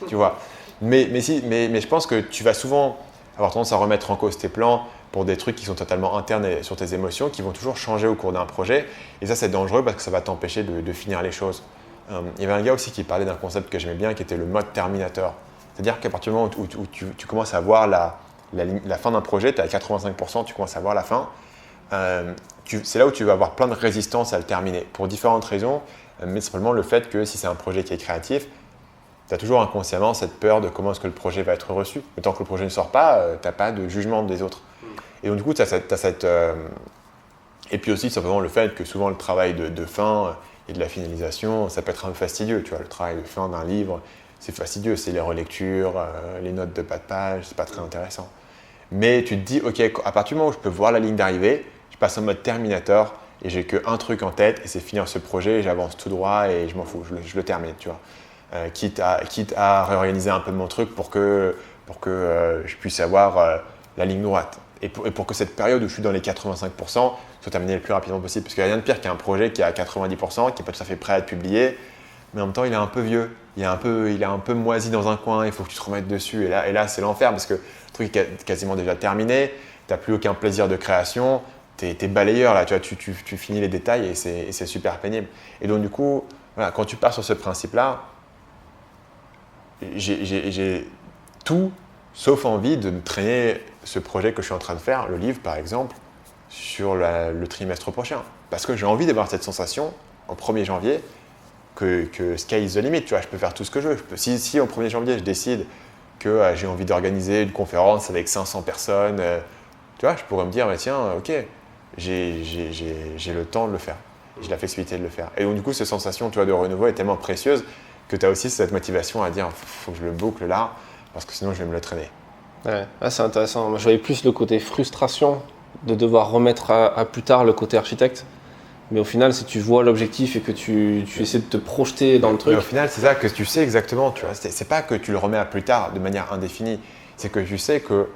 Tu vois. Mais je pense que tu vas souvent avoir tendance à remettre en cause tes plans pour des trucs qui sont totalement internes sur tes émotions, qui vont toujours changer au cours d'un projet. Et ça, c'est dangereux parce que ça va t'empêcher de finir les choses. Il y avait un gars aussi qui parlait d'un concept que j'aimais bien, qui était le mode Terminator. C'est-à-dire qu'à partir du moment où tu commences à voir la fin d'un projet, tu es à 85%, tu commences à voir la fin, c'est là où tu vas avoir plein de résistance à le terminer, pour différentes raisons, mais simplement le fait que si c'est un projet qui est créatif, tu as toujours inconsciemment cette peur de comment est-ce que le projet va être reçu. Mais tant que le projet ne sort pas, tu n'as pas de jugement des autres. Et donc du coup, tu as cette... Et puis aussi, simplement le fait que souvent le travail de fin et de la finalisation, ça peut être un peu fastidieux. Tu vois, le travail de fin d'un livre, c'est fastidieux. C'est les relectures, les notes de pas de page, c'est pas très intéressant. Mais tu te dis, ok, à partir du moment où je peux voir la ligne d'arrivée, je passe en mode Terminator et j'ai qu'un truc en tête et c'est finir ce projet, j'avance tout droit et je m'en fous, je le termine, tu vois. Quitte à réorganiser un peu mon truc pour que je puisse avoir la ligne droite. Et pour que cette période où je suis dans les 85% soit terminée le plus rapidement possible. Parce qu'il n'y a rien de pire qu'un projet qui est à 90%, qui n'est pas tout à fait prêt à être publié, mais en même temps il est un peu vieux, il est un peu moisi dans un coin, il faut que tu te remettes dessus. Et là c'est l'enfer parce que le truc est quasiment déjà terminé, tu n'as plus aucun plaisir de création, tu es balayeur là, tu vois, tu finis les détails et c'est super pénible. Et donc du coup, voilà, quand tu pars sur ce principe-là, j'ai tout sauf envie de me traîner ce projet que je suis en train de faire, le livre par exemple, sur le trimestre prochain. Parce que j'ai envie d'avoir cette sensation, en 1er janvier, que sky is the limit, tu vois, je peux faire tout ce que je veux. Si en 1er janvier je décide que j'ai envie d'organiser une conférence avec 500 personnes, tu vois, je pourrais me dire, bah, tiens, ok, j'ai le temps de le faire, j'ai la flexibilité de le faire. Et donc du coup, cette sensation, tu vois, de renouveau est tellement précieuse que tu as aussi cette motivation à dire, il faut que je le boucle là, parce que sinon je vais me le traîner. Ouais, c'est intéressant. Moi, je voyais plus le côté frustration de devoir remettre à plus tard le côté architecte. Mais au final, si tu vois l'objectif et que tu essaies de te projeter dans le truc… Mais au final, c'est ça que tu sais exactement. Tu vois. C'est pas que tu le remets à plus tard de manière indéfinie. C'est que tu sais que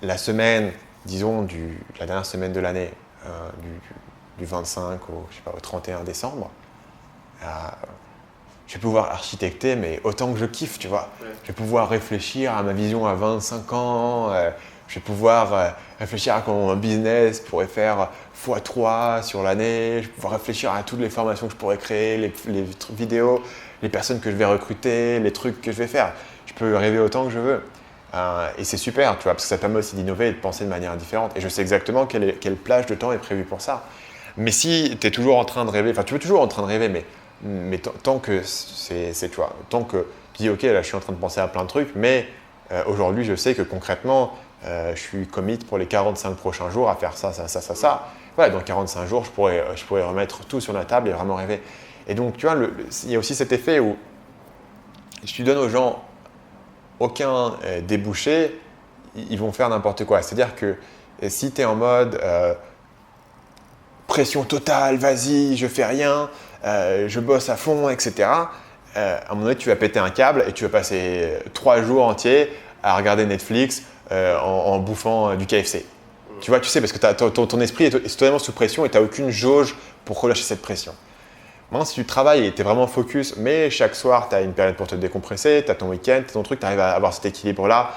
la semaine, disons, la dernière semaine de l'année, du 25 au 31 décembre, je vais pouvoir architecter, mais autant que je kiffe, tu vois. Ouais. Je vais pouvoir réfléchir à ma vision à 25 ans, je vais pouvoir réfléchir à comment mon business pourrait faire x3 sur l'année, je vais pouvoir réfléchir à toutes les formations que je pourrais créer, les vidéos, les personnes que je vais recruter, les trucs que je vais faire. Je peux rêver autant que je veux. Et c'est super, tu vois, parce que ça permet aussi d'innover et de penser de manière différente. Et je sais exactement quelle plage de temps est prévue pour ça. Mais si tu es toujours en train de rêver, enfin tu es toujours en train de rêver, mais tant que tu vois, tant que tu dis ok, là je suis en train de penser à plein de trucs, mais aujourd'hui je sais que concrètement je suis commit pour les 45 prochains jours à faire ça. Voilà, dans 45 jours je pourrais remettre tout sur la table et vraiment rêver. Et donc tu vois, il y a aussi cet effet où si tu donnes aux gens aucun débouché, ils vont faire n'importe quoi. C'est-à-dire que si tu es en mode pression totale, vas-y, je fais rien, je bosse à fond, etc. À un moment donné, tu vas péter un câble et tu vas passer 3 jours entiers à regarder Netflix en bouffant du KFC. Tu vois, tu sais, parce que ton esprit est totalement sous pression et tu n'as aucune jauge pour relâcher cette pression. Maintenant, si tu travailles et tu es vraiment focus, mais chaque soir, tu as une période pour te décompresser, tu as ton week-end, ton truc, tu arrives à avoir cet équilibre-là,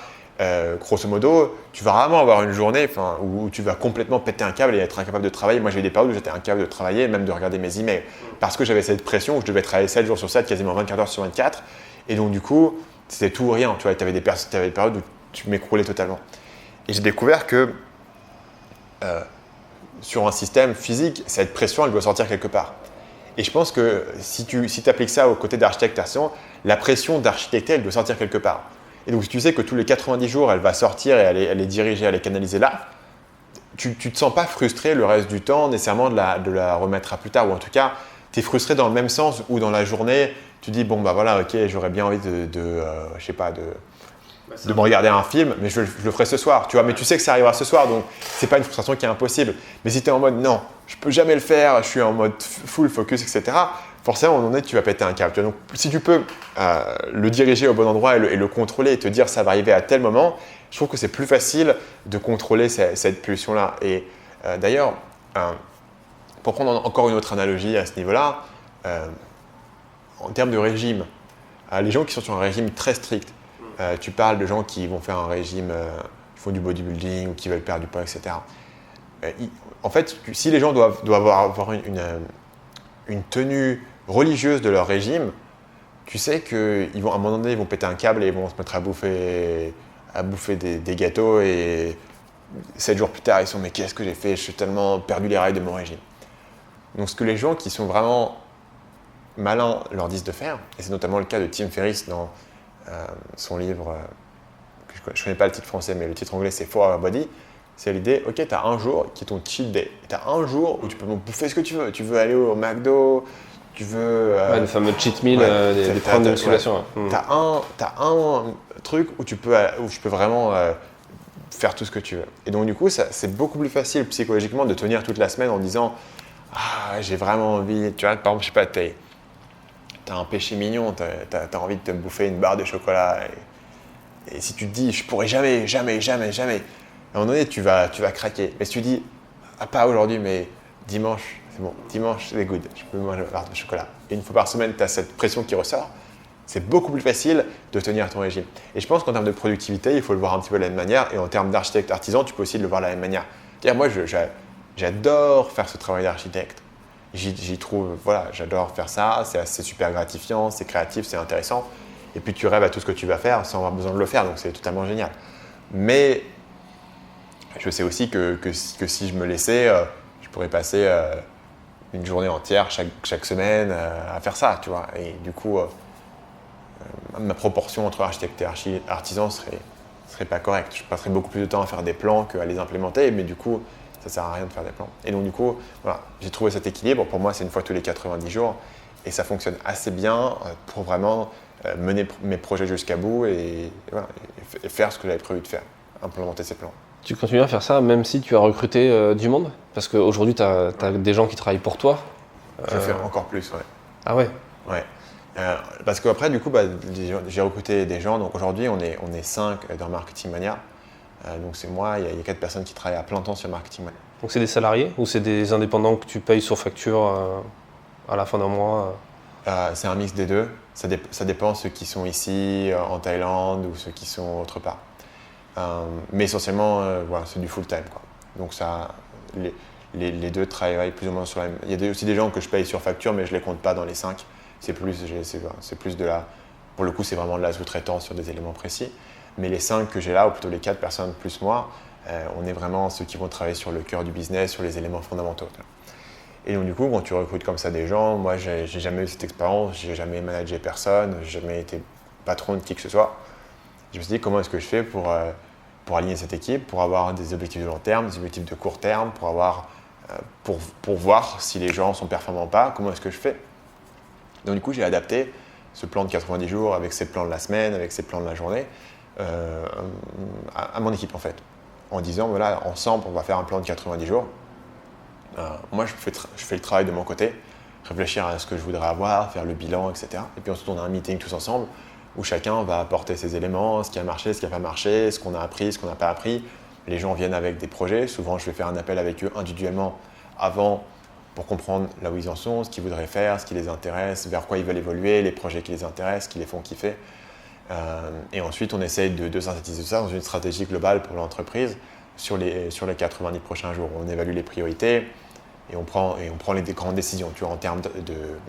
grosso modo, tu vas vraiment avoir une journée où tu vas complètement péter un câble et être incapable de travailler. Moi, j'ai eu des périodes où j'étais incapable de travailler, même de regarder mes emails, parce que j'avais cette pression où je devais travailler 7 jours sur 7, quasiment 24 heures sur 24. Et donc, du coup, c'était tout ou rien. Tu vois, tu avais des périodes où tu m'écroulais totalement. Et j'ai découvert que sur un système physique, cette pression, elle doit sortir quelque part. Et je pense que si tu appliques ça au côté d'architectation, la pression d'architecter, elle doit sortir quelque part. Et donc, si tu sais que tous les 90 jours, elle va sortir et elle est dirigée, elle est canalisée là, tu ne te sens pas frustré le reste du temps nécessairement de la remettre à plus tard. Ou en tout cas, tu es frustré dans le même sens où dans la journée, tu dis, bon, bah voilà, ok, j'aurais bien envie de me regarder un film, mais je le ferai ce soir, tu vois. Mais tu sais que ça arrivera ce soir, donc c'est pas une frustration qui est impossible. Mais si tu es en mode, non, je peux jamais le faire, je suis en mode full focus, etc., forcément, à un moment donné, tu vas péter un câble. Donc, si tu peux le diriger au bon endroit et le contrôler et te dire ça va arriver à tel moment, je trouve que c'est plus facile de contrôler cette pulsion-là. Et d'ailleurs, pour prendre encore une autre analogie à ce niveau-là, en termes de régime, les gens qui sont sur un régime très strict, tu parles de gens qui vont faire un régime, qui font du bodybuilding ou qui veulent perdre du poids, etc. En fait, si les gens doivent avoir une tenue religieuse de leur régime, tu sais qu'à un moment donné, ils vont péter un câble et ils vont se mettre à bouffer des gâteaux et 7 jours plus tard, ils sont mais qu'est-ce que j'ai fait? Je suis tellement perdu les rails de mon régime. Donc ce que les gens qui sont vraiment malins leur disent de faire, et c'est notamment le cas de Tim Ferriss dans son livre, je ne connais pas le titre français, mais le titre anglais c'est 4 Hour Body, c'est l'idée, ok, tu as un jour qui est ton cheat day, tu as un jour où tu peux bouffer ce que tu veux aller au McDo, tu veux… le fameux cheat meal, des problèmes de musculation. Tu as un truc où tu peux vraiment faire tout ce que tu veux. Et donc du coup, c'est beaucoup plus facile psychologiquement de tenir toute la semaine en disant « Ah, j'ai vraiment envie… » Tu vois, par exemple, je sais pas, t'as un péché mignon, t'as envie de te bouffer une barre de chocolat. Et si tu te dis « Je pourrais jamais… » à un moment donné, tu vas craquer. Mais si tu dis « Ah, pas aujourd'hui, mais dimanche, c'est bon. Dimanche, c'est good. Je peux manger ma barre de chocolat. » Et une fois par semaine, tu as cette pression qui ressort. C'est beaucoup plus facile de tenir ton régime. Et je pense qu'en termes de productivité, il faut le voir un petit peu de la même manière. Et en termes d'architecte artisan, tu peux aussi le voir de la même manière. C'est-à-dire, moi, j'adore faire ce travail d'architecte. J'y trouve, voilà, j'adore faire ça. C'est super gratifiant, c'est créatif, c'est intéressant. Et puis, tu rêves à tout ce que tu vas faire sans avoir besoin de le faire. Donc, c'est totalement génial. Mais je sais aussi que si je me laissais, je pourrais passer une journée entière chaque semaine à faire ça, tu vois. Et du coup… ma proportion entre architecte et artisan serait pas correcte. Je passerais beaucoup plus de temps à faire des plans qu'à les implémenter, mais du coup, ça sert à rien de faire des plans. Et donc du coup, voilà, j'ai trouvé cet équilibre. Pour moi, c'est une fois tous les 90 jours et ça fonctionne assez bien pour vraiment mener mes projets jusqu'à bout et faire ce que j'avais prévu de faire, implémenter ces plans. Tu continues à faire ça même si tu as recruté du monde? Parce qu'aujourd'hui, tu as des gens qui travaillent pour toi. Je fais encore plus, ouais. Ah ouais? Ouais. Parce qu'après, du coup, j'ai recruté des gens. Donc aujourd'hui, on est 5 dans Marketing Mania. Donc c'est moi, il y a 4 personnes qui travaillent à plein temps sur Marketing Mania. Donc c'est des salariés ou c'est des indépendants que tu payes sur facture à la fin d'un mois? C'est un mix des deux. Ça dépend ceux qui sont ici, en Thaïlande ou ceux qui sont autre part. Mais essentiellement, voilà, c'est du full-time, quoi. Donc les deux travaillent plus ou moins sur la même… Il y a aussi des gens que je paye sur facture, mais je ne les compte pas dans les 5. C'est plus de la… Pour le coup, c'est vraiment de la sous-traitance sur des éléments précis. Mais les 5 que j'ai là, ou plutôt les 4 personnes plus moi, on est vraiment ceux qui vont travailler sur le cœur du business, sur les éléments fondamentaux. Et donc du coup, quand tu recrutes comme ça des gens, moi, j'ai jamais eu cette expérience, j'ai jamais managé personne, j'ai jamais été patron de qui que ce soit. Je me suis dit, comment est-ce que je fais pour aligner cette équipe, pour avoir des objectifs de long terme, des objectifs de court terme, pour voir si les gens sont performants ou pas, comment est-ce que je fais? Donc du coup, j'ai adapté ce plan de 90 jours avec ces plans de la semaine, avec ces plans de la journée, à mon équipe en fait. En disant, voilà, ensemble, on va faire un plan de 90 jours. Moi, je fais le travail de mon côté, réfléchir à ce que je voudrais avoir, faire le bilan, etc. Et puis ensuite, on a un meeting tous ensemble où chacun va apporter ses éléments, ce qui a marché, ce qui n'a pas marché, ce qu'on a appris, ce qu'on n'a pas appris. Les gens viennent avec des projets. Souvent, je vais faire un appel avec eux individuellement avant pour comprendre là où ils en sont, ce qu'ils voudraient faire, ce qui les intéresse, vers quoi ils veulent évoluer, les projets qui les intéressent, qui les font kiffer. Et ensuite, on essaye de synthétiser ça dans une stratégie globale pour l'entreprise sur les 90 prochains jours. On évalue les priorités et on prend les grandes décisions, tu vois, en termes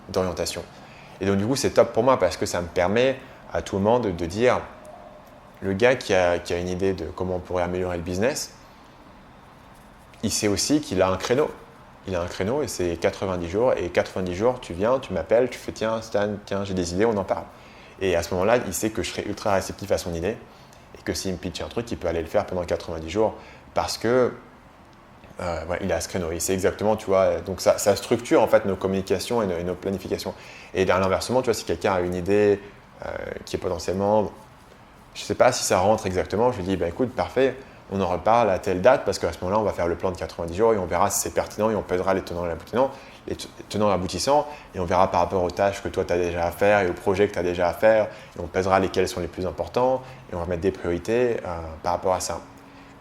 d'orientation. Et donc, du coup, c'est top pour moi parce que ça me permet à tout moment de dire le gars qui a une idée de comment on pourrait améliorer le business, il sait aussi qu'il a un créneau. Il a un créneau et c'est 90 jours. Et 90 jours, tu viens, tu m'appelles, tu fais tiens, Stan, tiens, j'ai des idées, on en parle. Et à ce moment-là, il sait que je serai ultra réceptif à son idée et que s'il me pitch un truc, il peut aller le faire pendant 90 jours parce que il a ce créneau. Il sait exactement, tu vois. Donc ça structure en fait nos communications et nos planifications. Et à l'inversement, tu vois, si quelqu'un a une idée qui est potentiellement, je ne sais pas si ça rentre exactement, je lui dis, bah, écoute, parfait, on en reparle à telle date parce qu'à ce moment-là, on va faire le plan de 90 jours et on verra si c'est pertinent et on pèsera les tenants et aboutissants et on verra par rapport aux tâches que toi, tu as déjà à faire et aux projets que tu as déjà à faire et on pèsera lesquels sont les plus importants et on va mettre des priorités par rapport à ça.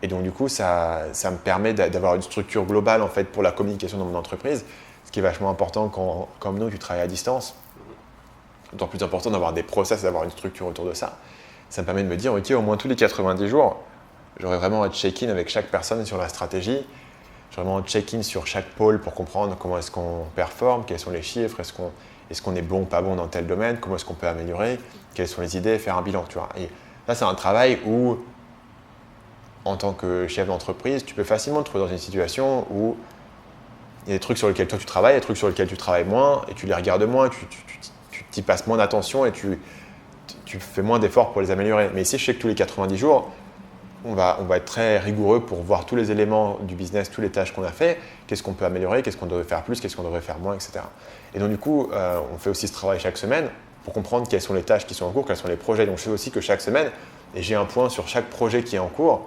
Et donc, du coup, ça me permet d'avoir une structure globale en fait, pour la communication dans mon entreprise, ce qui est vachement important quand, comme nous, tu travailles à distance. D'autant plus important d'avoir des process, d'avoir une structure autour de ça. Ça me permet de me dire, ok, au moins tous les 90 jours, j'aurai vraiment un check-in avec chaque personne sur la stratégie. J'aurai vraiment un check-in sur chaque pôle pour comprendre comment est-ce qu'on performe, quels sont les chiffres, est-ce qu'on est bon ou pas bon dans tel domaine, comment est-ce qu'on peut améliorer, quelles sont les idées, faire un bilan. Tu vois. Et là, c'est un travail où en tant que chef d'entreprise, tu peux facilement te trouver dans une situation où il y a des trucs sur lesquels toi tu travailles, des trucs sur lesquels tu travailles moins et tu les regardes moins, tu t'y passes moins d'attention et tu fais moins d'efforts pour les améliorer. Mais ici, je sais que tous les 90 jours, on va être très rigoureux pour voir tous les éléments du business, toutes les tâches qu'on a fait, qu'est-ce qu'on peut améliorer, qu'est-ce qu'on devrait faire plus, qu'est-ce qu'on devrait faire moins, etc. Et donc du coup, on fait aussi ce travail chaque semaine pour comprendre quelles sont les tâches qui sont en cours, quels sont les projets. Donc je sais aussi que chaque semaine, et j'ai un point sur chaque projet qui est en cours,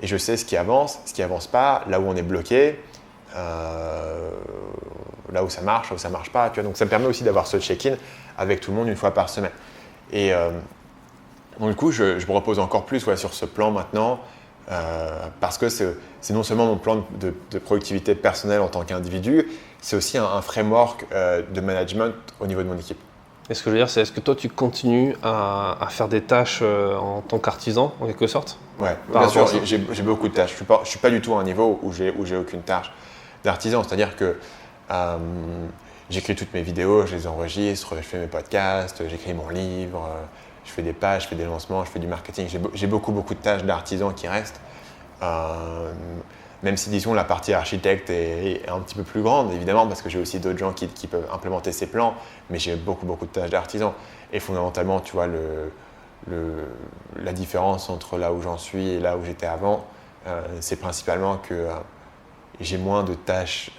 et je sais ce qui avance pas, là où on est bloqué, là où ça marche pas. Tu vois. Donc ça me permet aussi d'avoir ce check-in avec tout le monde une fois par semaine. Et donc du coup, je me repose encore plus sur ce plan maintenant, parce que c'est non seulement mon plan de productivité personnelle en tant qu'individu, c'est aussi un framework de management au niveau de mon équipe. Et ce que je veux dire, c'est est-ce que toi, tu continues à faire des tâches en tant qu'artisan, en quelque sorte ? Ouais, bien sûr, j'ai beaucoup de tâches. Je ne suis pas du tout à un niveau où j'ai aucune tâche d'artisan. C'est-à-dire que j'écris toutes mes vidéos, je les enregistre, je fais mes podcasts, j'écris mon livre, je fais des pages, je fais des lancements, je fais du marketing. J'ai beaucoup de tâches d'artisan qui restent. Même si, disons, la partie architecte est un petit peu plus grande, évidemment, parce que j'ai aussi d'autres gens qui peuvent implémenter ces plans, mais j'ai beaucoup de tâches d'artisan. Et fondamentalement, tu vois, la différence entre là où j'en suis et là où j'étais avant, c'est principalement que j'ai moins de tâches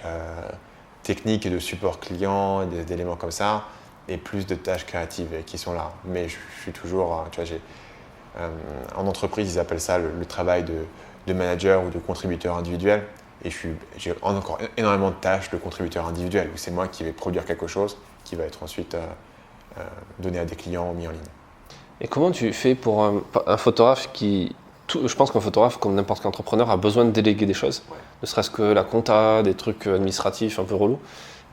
techniques et de support client, d'éléments comme ça, et plus de tâches créatives qui sont là. Mais je suis toujours, tu vois, en entreprise, ils appellent ça le travail de manager ou de contributeur individuel. Et j'ai encore énormément de tâches de contributeur individuel, où c'est moi qui vais produire quelque chose qui va être ensuite donné à des clients ou mis en ligne. Et comment tu fais pour un photographe je pense qu'un photographe, comme n'importe quel entrepreneur, a besoin de déléguer des choses, ne serait-ce que la compta, des trucs administratifs un peu relous.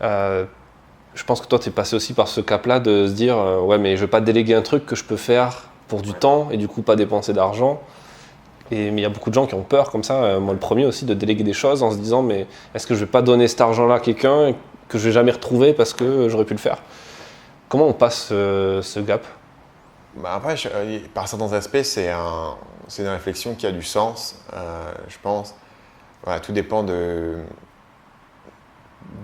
Je pense que toi, tu es passé aussi par ce cap-là de se dire ouais, mais je ne vais pas déléguer un truc que je peux faire pour du temps et du coup pas dépenser d'argent. Mais il y a beaucoup de gens qui ont peur comme ça, moi le premier aussi, de déléguer des choses en se disant mais est-ce que je ne vais pas donner cet argent-là à quelqu'un que je ne vais jamais retrouver parce que j'aurais pu le faire ? Comment on passe ce gap ? Après, par certains aspects, c'est une réflexion qui a du sens, je pense. Voilà, tout dépend de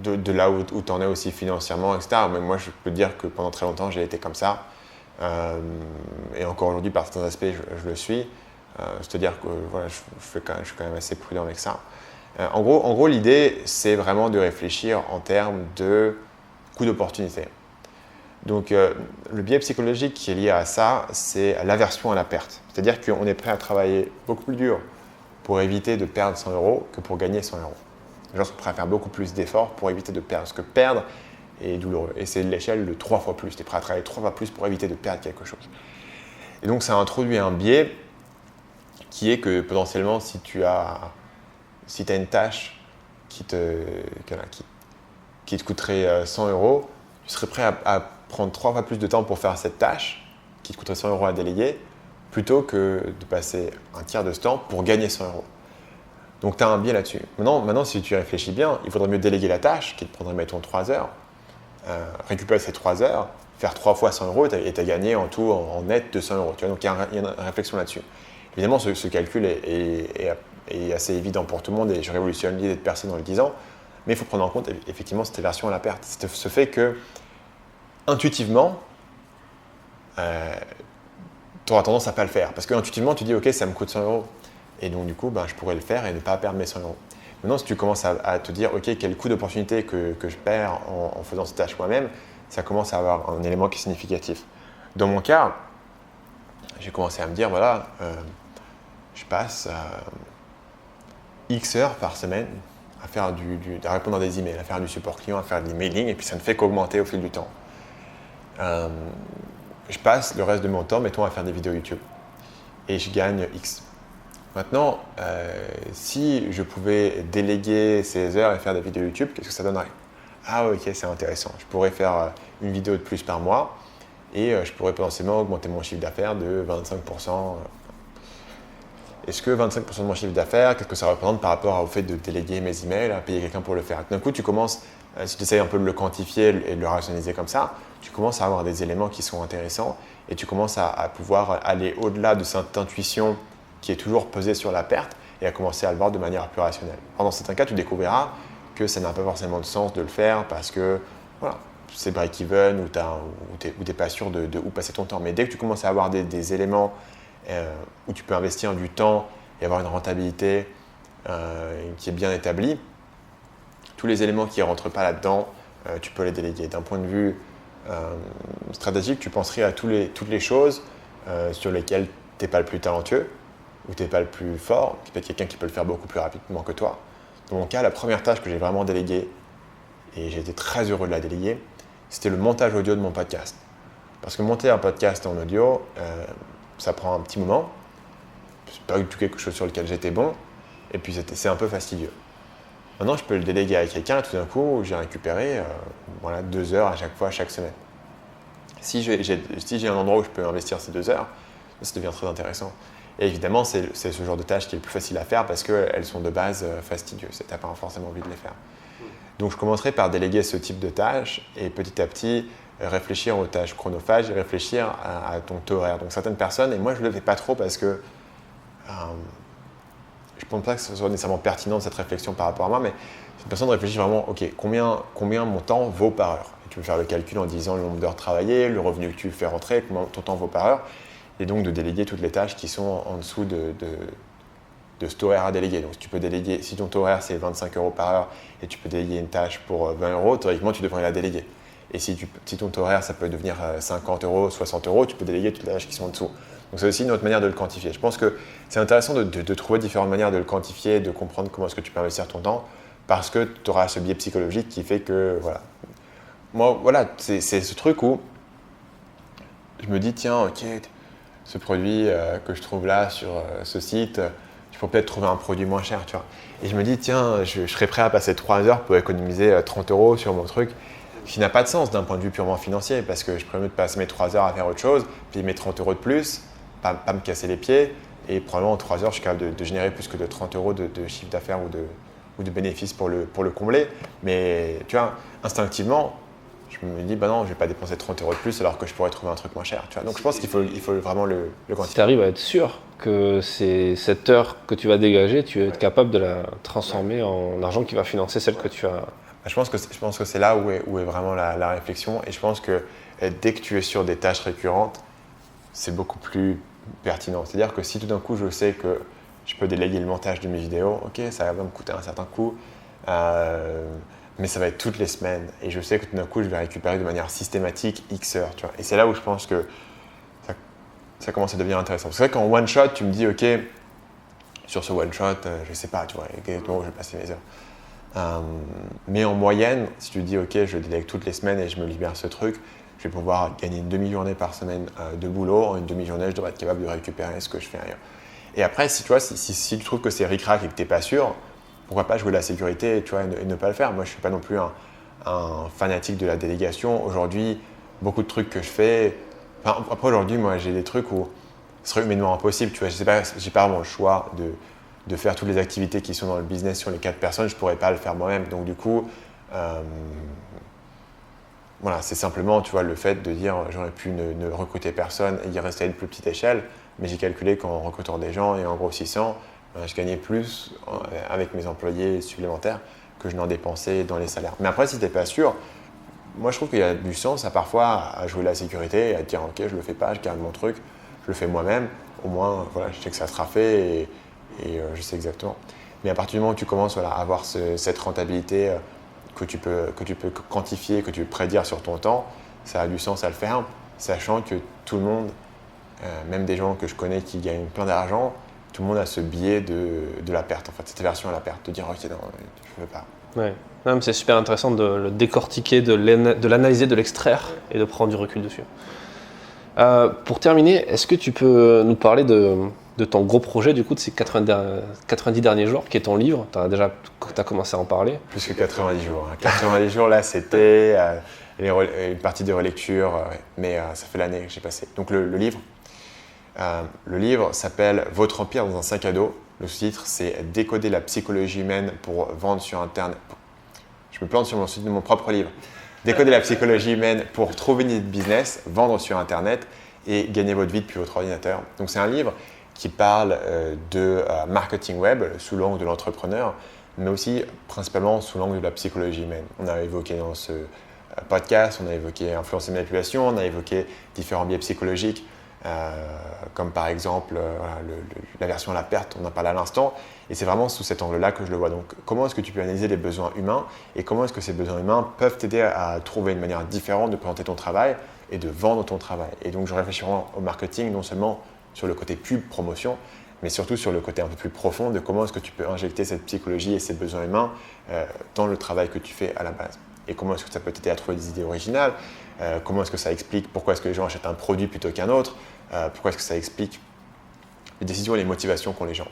là où tu en es aussi financièrement, etc. Mais moi, je peux te dire que pendant très longtemps, j'ai été comme ça. Et encore aujourd'hui, par certains aspects, je le suis. C'est-à-dire que voilà, je suis quand même assez prudent avec ça. En gros, l'idée, c'est vraiment de réfléchir en termes de coût d'opportunité. Donc, le biais psychologique qui est lié à ça, c'est l'aversion à la perte. C'est-à-dire qu'on est prêt à travailler beaucoup plus dur pour éviter de perdre 100 € que pour gagner 100 €. Les gens sont prêts à faire beaucoup plus d'efforts pour éviter de perdre. Parce que perdre est douloureux. Et c'est l'échelle de 3 fois plus. Tu es prêt à travailler 3 fois plus pour éviter de perdre quelque chose. Et donc, ça introduit un biais qui est que potentiellement, si tu as une tâche qui te coûterait 100 €, tu serais prêt à prendre 3 fois plus de temps pour faire cette tâche qui te coûterait 100 € à déléguer plutôt que de passer un tiers de ce temps pour gagner 100 €. Donc tu as un biais là-dessus. Maintenant, si tu réfléchis bien, il faudrait mieux déléguer la tâche qui te prendrait, mettons, 3 heures, récupérer ces 3 heures, faire 3 fois 100 € et tu as gagné en tout, en net, 200 €. Tu vois, donc il y a une réflexion là-dessus. Évidemment, ce calcul est assez évident pour tout le monde et je révolutionne l'idée de personne en le disant, mais il faut prendre en compte effectivement cette aversion à la perte. Ce fait que, intuitivement, tu auras tendance à ne pas le faire. Parce que intuitivement, tu dis, ok, ça me coûte 100 €. Et donc, du coup, je pourrais le faire et ne pas perdre mes 100 €. Maintenant, si tu commences à te dire, ok, quel coût d'opportunité que je perds en faisant cette tâche moi-même, ça commence à avoir un élément qui est significatif. Dans mon cas, j'ai commencé à me dire, voilà, je passe X heures par semaine à faire à répondre à des emails, à faire du support client, à faire de l'emailing, et puis ça ne fait qu'augmenter au fil du temps. Je passe le reste de mon temps, mettons, à faire des vidéos YouTube, et je gagne X. Maintenant, si je pouvais déléguer ces heures et faire des vidéos YouTube, qu'est-ce que ça donnerait ? Ah ok, c'est intéressant. Je pourrais faire une vidéo de plus par mois, et je pourrais potentiellement augmenter mon chiffre d'affaires de 25%. Est-ce que 25% de mon chiffre d'affaires, qu'est-ce que ça représente par rapport au fait de déléguer mes emails, à payer quelqu'un pour le faire ? D'un coup, tu commences, si tu essayes un peu de le quantifier et de le rationaliser comme ça, tu commences à avoir des éléments qui sont intéressants et tu commences à pouvoir aller au-delà de cette intuition qui est toujours pesé sur la perte et à commencer à le voir de manière plus rationnelle. Alors, dans certains cas, tu découvriras que ça n'a pas forcément de sens de le faire parce que voilà, c'est break-even ou tu n'es pas sûr de où passer ton temps. Mais dès que tu commences à avoir des éléments où tu peux investir du temps et avoir une rentabilité qui est bien établie, tous les éléments qui ne rentrent pas là-dedans, tu peux les déléguer. D'un point de vue stratégique, tu penserais à toutes les choses sur lesquelles tu n'es pas le plus talentueux ou tu n'es pas le plus fort, peut-être quelqu'un qui peut le faire beaucoup plus rapidement que toi. Dans mon cas, la première tâche que j'ai vraiment déléguée, et j'ai été très heureux de la déléguer, c'était le montage audio de mon podcast. Parce que monter un podcast en audio, ça prend un petit moment. C'est pas du tout quelque chose sur lequel j'étais bon, et puis c'est un peu fastidieux. Maintenant, je peux le déléguer à quelqu'un et tout d'un coup, j'ai récupéré 2 heures à chaque fois, chaque semaine. Si j'ai un endroit où je peux investir ces 2 heures, ça devient très intéressant. Et évidemment, c'est ce genre de tâches qui est le plus facile à faire parce qu'elles sont de base fastidieuses et tu n'as pas forcément envie de les faire. Donc, je commencerai par déléguer ce type de tâches et petit à petit réfléchir aux tâches chronophages et réfléchir à ton taux horaire. Donc, certaines personnes, et moi je ne le fais pas trop parce que je ne pense pas que ce soit nécessairement pertinent cette réflexion par rapport à moi, mais une personne réfléchit vraiment, ok, combien mon temps vaut par heure? Et tu peux faire le calcul en disant le nombre d'heures travaillées, le revenu que tu fais rentrer, combien ton temps vaut par heure, et donc de déléguer toutes les tâches qui sont en dessous de ce taux horaire à déléguer. Donc si ton taux horaire c'est 25 € par heure et tu peux déléguer une tâche pour 20 €, théoriquement tu devrais la déléguer. Et si ton taux horaire ça peut devenir 50 €, 60 €, tu peux déléguer toutes les tâches qui sont en dessous. Donc c'est aussi une autre manière de le quantifier. Je pense que c'est intéressant de trouver différentes manières de le quantifier, de comprendre comment est-ce que tu peux investir ton temps, parce que tu auras ce biais psychologique qui fait que, voilà. Moi, voilà, c'est ce truc où je me dis, tiens, ok, ce produit que je trouve là sur ce site, je pourrais peut-être trouver un produit moins cher, tu vois. Et je me dis, tiens, je serais prêt à passer 3 heures pour économiser 30 € sur mon truc, qui n'a pas de sens d'un point de vue purement financier, parce que je préfère passer mes 3 heures à faire autre chose, puis mes 30 € de plus, pas me casser les pieds, et probablement en 3 heures, je suis capable de générer plus que de 30 € de chiffre d'affaires ou de bénéfices pour le combler. Mais tu vois, instinctivement, je me dis, bah non, je ne vais pas dépenser 30 € de plus alors que je pourrais trouver un truc moins cher. Tu vois. Donc je pense qu'il faut vraiment le quantifier. Si tu arrives à être sûr que c'est cette heure que tu vas dégager, tu vas être capable de la transformer en argent qui va financer celle que tu as. Je pense que c'est là où est vraiment la réflexion. Et je pense que dès que tu es sur des tâches récurrentes, c'est beaucoup plus pertinent. C'est-à-dire que si tout d'un coup je sais que je peux déléguer le montage de mes vidéos, ok, ça va me coûter un certain coût, mais ça va être toutes les semaines. Et je sais que tout d'un coup je vais récupérer de manière systématique X heures. Tu vois. Et c'est là où je pense que ça commence à devenir intéressant. C'est vrai qu'en one shot, tu me dis, ok, sur ce one shot, je sais pas, tu vois, exactement où je vais passer mes heures. Mais en moyenne, si tu dis, ok, je délègue toutes les semaines et je me libère ce truc, je vais pouvoir gagner une demi-journée par semaine de boulot. En une demi-journée, je devrais être capable de récupérer ce que je fais ailleurs. Et après, si tu trouves que c'est ric-rac et que tu n'es pas sûr, pourquoi pas jouer la sécurité, tu vois, et ne pas le faire. Moi, je ne suis pas non plus un fanatique de la délégation. Aujourd'hui, beaucoup de trucs que je fais… après, aujourd'hui, moi, j'ai des trucs où ce serait humainement impossible. Tu vois, je n'ai pas vraiment le choix de faire toutes les activités qui sont dans le business sur les 4 personnes. Je ne pourrais pas le faire moi-même. Donc, du coup… voilà, c'est simplement, tu vois, le fait de dire j'aurais pu ne recruter personne et y rester à une plus petite échelle, mais j'ai calculé qu'en recrutant des gens et en grossissant, je gagnais plus avec mes employés supplémentaires que je n'en dépensais dans les salaires. Mais après, si tu n'es pas sûr, moi je trouve qu'il y a du sens parfois à jouer la sécurité et à dire ok, je ne le fais pas, je garde mon truc, je le fais moi-même, au moins voilà, je sais que ça sera fait et je sais exactement. Mais à partir du moment où tu commences à avoir cette rentabilité que tu peux quantifier, que tu peux prédire sur ton temps, ça a du sens à le faire, sachant que tout le monde, même des gens que je connais qui gagnent plein d'argent, tout le monde a ce biais de la perte, en fait, cette aversion à la perte, de dire ok, non, je ne veux pas. Ouais. Non, mais c'est super intéressant de le décortiquer, de l'analyser, de l'extraire et de prendre du recul dessus. Pour terminer, est-ce que tu peux nous parler de ton gros projet, du coup, de ces 90 derniers jours, qui est ton livre? Tu as commencé à en parler. Plus que 90 jours. 90 jours, là, c'était une partie de relecture, mais ça fait l'année que j'ai passé. Donc, le livre s'appelle « Votre empire dans un sac à dos ». Le sous-titre, c'est « Décoder la psychologie humaine pour vendre sur Internet ». Je me plante sur mon propre livre. « Décoder la psychologie humaine pour trouver une idée de business, vendre sur Internet et gagner votre vie depuis votre ordinateur ». Donc, c'est un livre qui parle de marketing web sous l'angle de l'entrepreneur, mais aussi principalement sous l'angle de la psychologie humaine. On a évoqué dans ce podcast, on a évoqué influence et manipulation, on a évoqué différents biais psychologiques, comme par exemple l'aversion à la perte, on en parle à l'instant, et c'est vraiment sous cet angle-là que je le vois. Donc comment est-ce que tu peux analyser les besoins humains et comment est-ce que ces besoins humains peuvent t'aider à trouver une manière différente de présenter ton travail et de vendre ton travail. Et donc je réfléchirai au marketing non seulement sur le côté pub, promotion, mais surtout sur le côté un peu plus profond de comment est-ce que tu peux injecter cette psychologie et ces besoins humains dans le travail que tu fais à la base. Et comment est-ce que ça peut t'aider à trouver des idées originales, comment est-ce que ça explique pourquoi est-ce que les gens achètent un produit plutôt qu'un autre, pourquoi est-ce que ça explique les décisions et les motivations qu'ont les gens.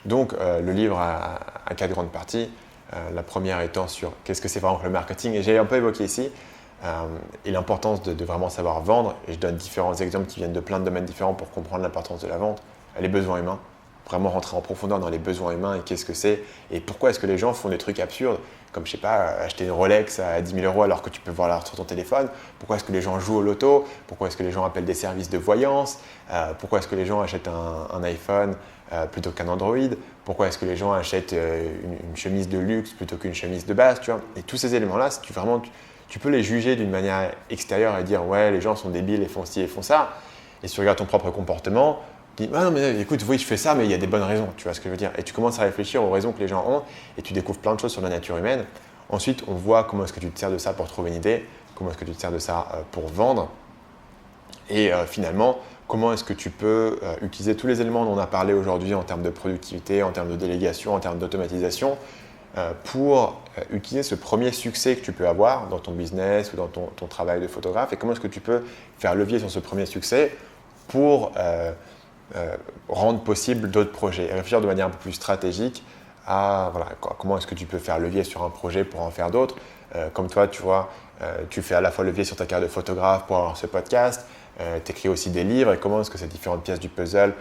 Donc le livre a 4 grandes parties. La première étant sur qu'est-ce que c'est vraiment que le marketing, et j'ai un peu évoqué ici, et l'importance de vraiment savoir vendre. Et je donne différents exemples qui viennent de plein de domaines différents pour comprendre l'importance de la vente. Les besoins humains, vraiment rentrer en profondeur dans les besoins humains et qu'est-ce que c'est et pourquoi est-ce que les gens font des trucs absurdes comme, je sais pas, acheter une Rolex à 10 000 € alors que tu peux voir l'heure sur ton téléphone. Pourquoi est-ce que les gens jouent au loto? Pourquoi est-ce que les gens appellent des services de voyance? Pourquoi est-ce que les gens achètent un iPhone plutôt qu'un Android? Pourquoi est-ce que les gens achètent une chemise de luxe plutôt qu'une chemise de base, tu vois? Et tous ces éléments-là, si tu peux les juger d'une manière extérieure et dire « ouais, les gens sont débiles et font ci et font ça ». Et si tu regardes ton propre comportement, tu dis « ah non mais écoute, oui je fais ça mais il y a des bonnes raisons », tu vois ce que je veux dire. Et tu commences à réfléchir aux raisons que les gens ont et tu découvres plein de choses sur la nature humaine. Ensuite, on voit comment est-ce que tu te sers de ça pour trouver une idée, comment est-ce que tu te sers de ça pour vendre. Et finalement, comment est-ce que tu peux utiliser tous les éléments dont on a parlé aujourd'hui en termes de productivité, en termes de délégation, en termes d'automatisation, pour utiliser ce premier succès que tu peux avoir dans ton business ou dans ton travail de photographe, et comment est-ce que tu peux faire levier sur ce premier succès pour rendre possible d'autres projets et réfléchir de manière un peu plus stratégique à comment est-ce que tu peux faire levier sur un projet pour en faire d'autres. Comme toi, tu vois, tu fais à la fois levier sur ta carrière de photographe pour avoir ce podcast, tu écris aussi des livres, et comment est-ce que ces différentes pièces du puzzle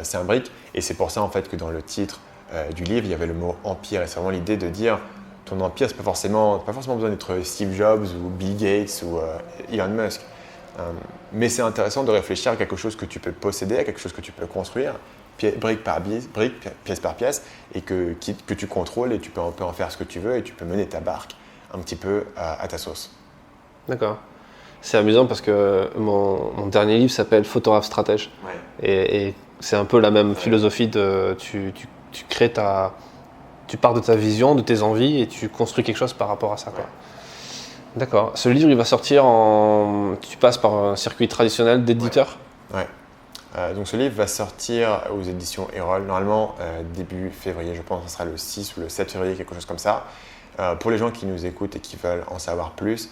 s'imbriquent. Et c'est pour ça en fait que dans le titre du livre, il y avait le mot empire, et c'est vraiment l'idée de dire ton empire, c'est pas forcément besoin d'être Steve Jobs ou Bill Gates ou Elon Musk, mais c'est intéressant de réfléchir à quelque chose que tu peux posséder, à quelque chose que tu peux construire, brique par brique, pièce par pièce, et que tu contrôles, et tu peux en faire ce que tu veux, et tu peux mener ta barque un petit peu à ta sauce. D'accord. C'est amusant parce que mon dernier livre s'appelle Photographe stratège, et c'est un peu la même philosophie de tu crées tu pars de ta vision, de tes envies, et tu construis quelque chose par rapport à ça, quoi. D'accord. Ce livre, il va sortir tu passes par un circuit traditionnel d'éditeur? Ouais. Donc ce livre va sortir aux éditions Erol, normalement début février, je pense que ce sera le 6 ou le 7 février, quelque chose comme ça. Pour les gens qui nous écoutent et qui veulent en savoir plus,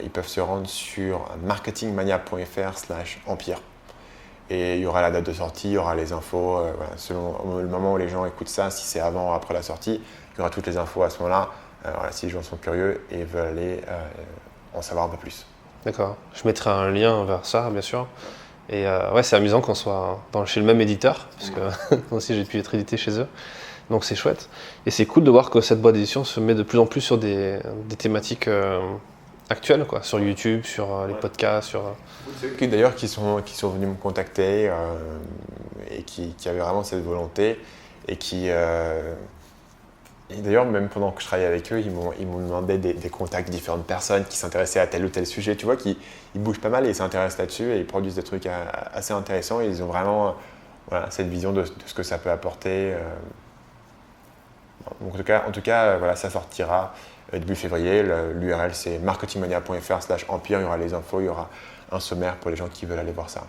ils peuvent se rendre sur marketingmania.fr/empire. Et il y aura la date de sortie, il y aura les infos, selon le moment où les gens écoutent ça, si c'est avant ou après la sortie, il y aura toutes les infos à ce moment-là, si les gens sont curieux et veulent aller en savoir un peu plus. D'accord, je mettrai un lien vers ça, bien sûr. Et c'est amusant qu'on soit chez le même éditeur, parce que moi aussi j'ai pu être édité chez eux, donc c'est chouette. Et c'est cool de voir que cette boîte d'édition se met de plus en plus sur des thématiques actuelles, quoi, sur YouTube, sur les podcasts, sur... Ceux d'ailleurs qui sont venus me contacter et qui avaient vraiment cette volonté et qui... Et d'ailleurs, même pendant que je travaillais avec eux, ils m'ont demandé des contacts de différentes personnes qui s'intéressaient à tel ou tel sujet. Tu vois, ils bougent pas mal et ils s'intéressent là-dessus et ils produisent des trucs assez intéressants. Et ils ont vraiment cette vision de ce que ça peut apporter. Donc en tout cas, ça sortira début février. L'URL, c'est marketingmania.fr/empire. Il y aura les infos, il y aura un sommaire pour les gens qui veulent aller voir ça.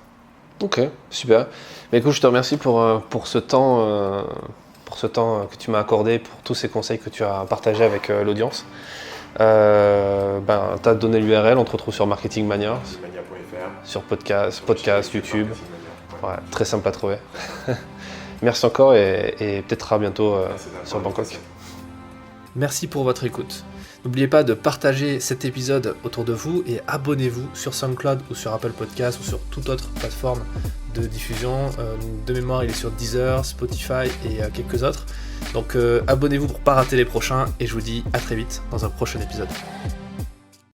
Ok, super. Mais écoute, je te remercie pour ce temps. Pour ce temps que tu m'as accordé, pour tous ces conseils que tu as partagés avec l'audience. Tu as donné l'URL, on te retrouve sur Marketing Mania, sur podcast, YouTube. Ouais, très simple à trouver. Merci encore et peut-être à bientôt sur Bangkok. Merci pour votre écoute. N'oubliez pas de partager cet épisode autour de vous et abonnez-vous sur SoundCloud ou sur Apple Podcasts ou sur toute autre plateforme de diffusion. De mémoire, il est sur Deezer, Spotify et quelques autres. Donc abonnez-vous pour ne pas rater les prochains et je vous dis à très vite dans un prochain épisode.